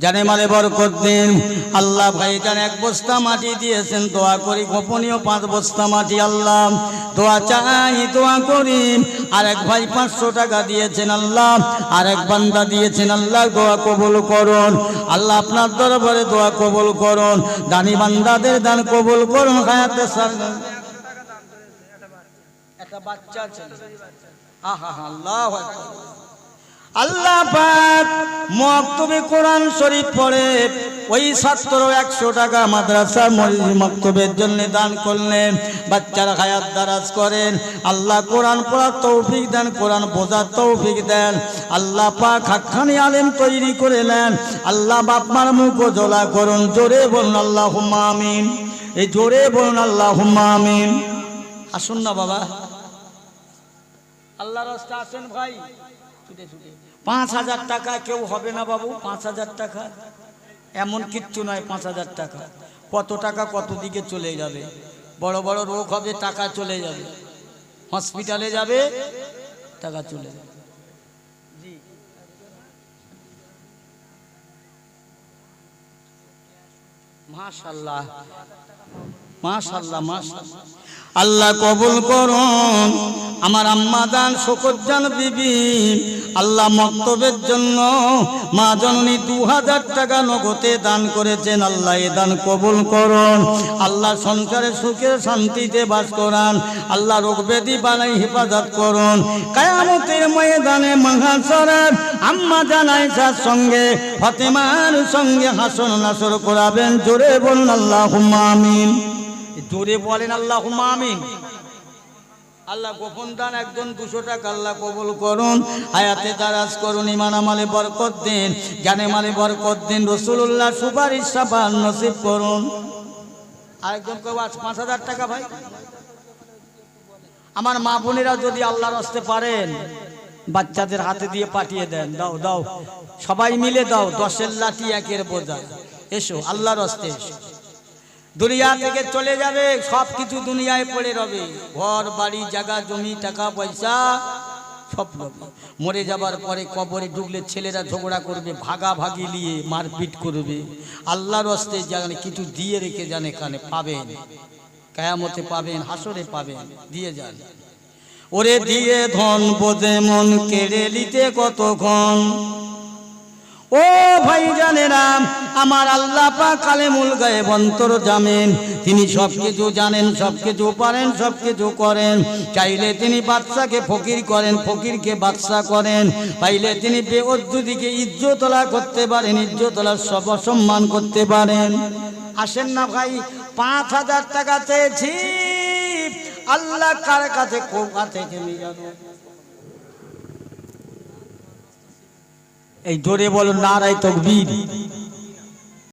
জানে মালে বরকত দেন আল্লাহ ভাইজান 1 বস্তা মাটি দিয়েছেন দোয়া করি গোপনীয় 5 বস্তা মাটি আল্লাহ দোয়া চাই দোয়া করি আরেক ভাই 500 টাকা দিয়েছেন আল্লাহ আরেক বান্দা দিয়েছেন আল্লাহ দোয়া কবুল করুন আল্লাহ আপনার দরবারে দোয়া কবুল করুন দানি বান্দাদের দান কবুল করুন হায়াতে সার একটা বাচ্চা ছেলে আহা আল্লাহু আকবার আল্লাহ পাক মক্তবে কোরআন শরীফ পড়ে ওই ছাত্র 100 টাকা মাদ্রাসা মক্তবের জন্য দান করলেন বাচ্চারা হায়াত দারাজ করেন আল্লাহ কোরআন পড়ার তৌফিক দেন কোরআন বোঝার তৌফিক দেন আল্লাহ পাক হাক্কানি আলেম তৈরি করে নেন আল্লাহ বাপমার মুখ জোলা করুন জোরে বলুন আল্লাহুম্মা আমিন এই জোরে বলুন আল্লাহুম্মা আমিন আসুন না বাবা আল্লাহর রাস্তা আসেন ভাই ছুটে ছুটে 5000 টাকা কেউ হবে না বাবু 5000 টাকা এমন কিচ্ছু নয় 5000 টাকা কত টাকা কত দিকে চলে যাবে বড় বড় রোগ হবে টাকা চলে যাবে হসপিটালে যাবে টাকা চলে যাবে জি মাশাআল্লাহ মাশাআল্লাহ মাশাআল্লাহ আল্লাহ কবুল করুন আমার আম্মা জান শকরজান বিবি আল্লাহ মক্তবের জন্য মা জননী 2000 টাকা নগদে দান করেছেন আল্লাহ এই দান কবুল করুন আল্লাহ সংসারে সুখে শান্তিতে বাস করান আল্লাহ রোগ ব্যাধি বালাই হেফাজত করুন কিয়ামতের ময়দানে মহাশরে আম্মা জান আয়েশার সঙ্গে ফাতেমার সঙ্গে হাসর নাসর করাবেন জোরে বলুন আল্লাহুম্মা আমিন জোরে বলেন আল্লাহুম্মা আমিন আল্লাহ গোপন দান একজন 200 টাকা আল্লাহ কবুল করুন হায়াতে দারাজ করুন ঈমান আমলে বরকত দিন জ্ঞানে মালে বরকত দিন রাসূলুল্লাহ সুপারিশ শাফাআত নসিব করুন আরেকজন কই 5000 টাকা ভাই আমার মা বোনেরা যদি আল্লাহর রাস্তে পারেন বাচ্চাদের হাতে দিয়ে পাঠিয়ে দেন দাও দাও সবাই মিলে দাও 10 এর লাঠি 1 এর বোঝা এসো আল্লাহর রাস্তে এসো দুনিয়া থেকে চলে যাবে সব কিছু দুনিয়ায় পড়ে রবে ঘর বাড়ি জায়গা জমি টাকা পয়সা সব নবী। মরে যাবার পরে কবরে ঢুকলে ছেলেরা ঝগড়া করবে, ভাগাভাগি নিয়ে মারপিট করবে। আল্লাহর হস্তে জানে কিছু দিয়ে রেখে যান, এখানে পাবেন, কিয়ামতে পাবেন, হাসরে পাবেন, দিয়ে যান। ওরে দিয়ে ধন বোঝে মন কেড়ে নিতে কতক্ষণ। ও ভাই জানেরা, আমার আল্লাহ পাক কালেমুল গায়েব অন্তর জানেন, তিনি সবকিছু জানেন, সবকিছু পারেন, সবকিছু করেন। চাইলে তিনি বাদশাকে ফকির করেন, ফকিরকে বাদশা করেন। পাইলে তিনি বেউজ্জুদিকে ইজ্জতলা করতে পারেন, ইজ্জতলা সব সম্মান করতে পারেন। আসেন না ভাই, 5,000 টাকা চেয়েছি, আল্লাহ কার কাছে কোথা থেকে নিয়ে যাবো? এই জোরে বলো নারায়ে তাকবীর।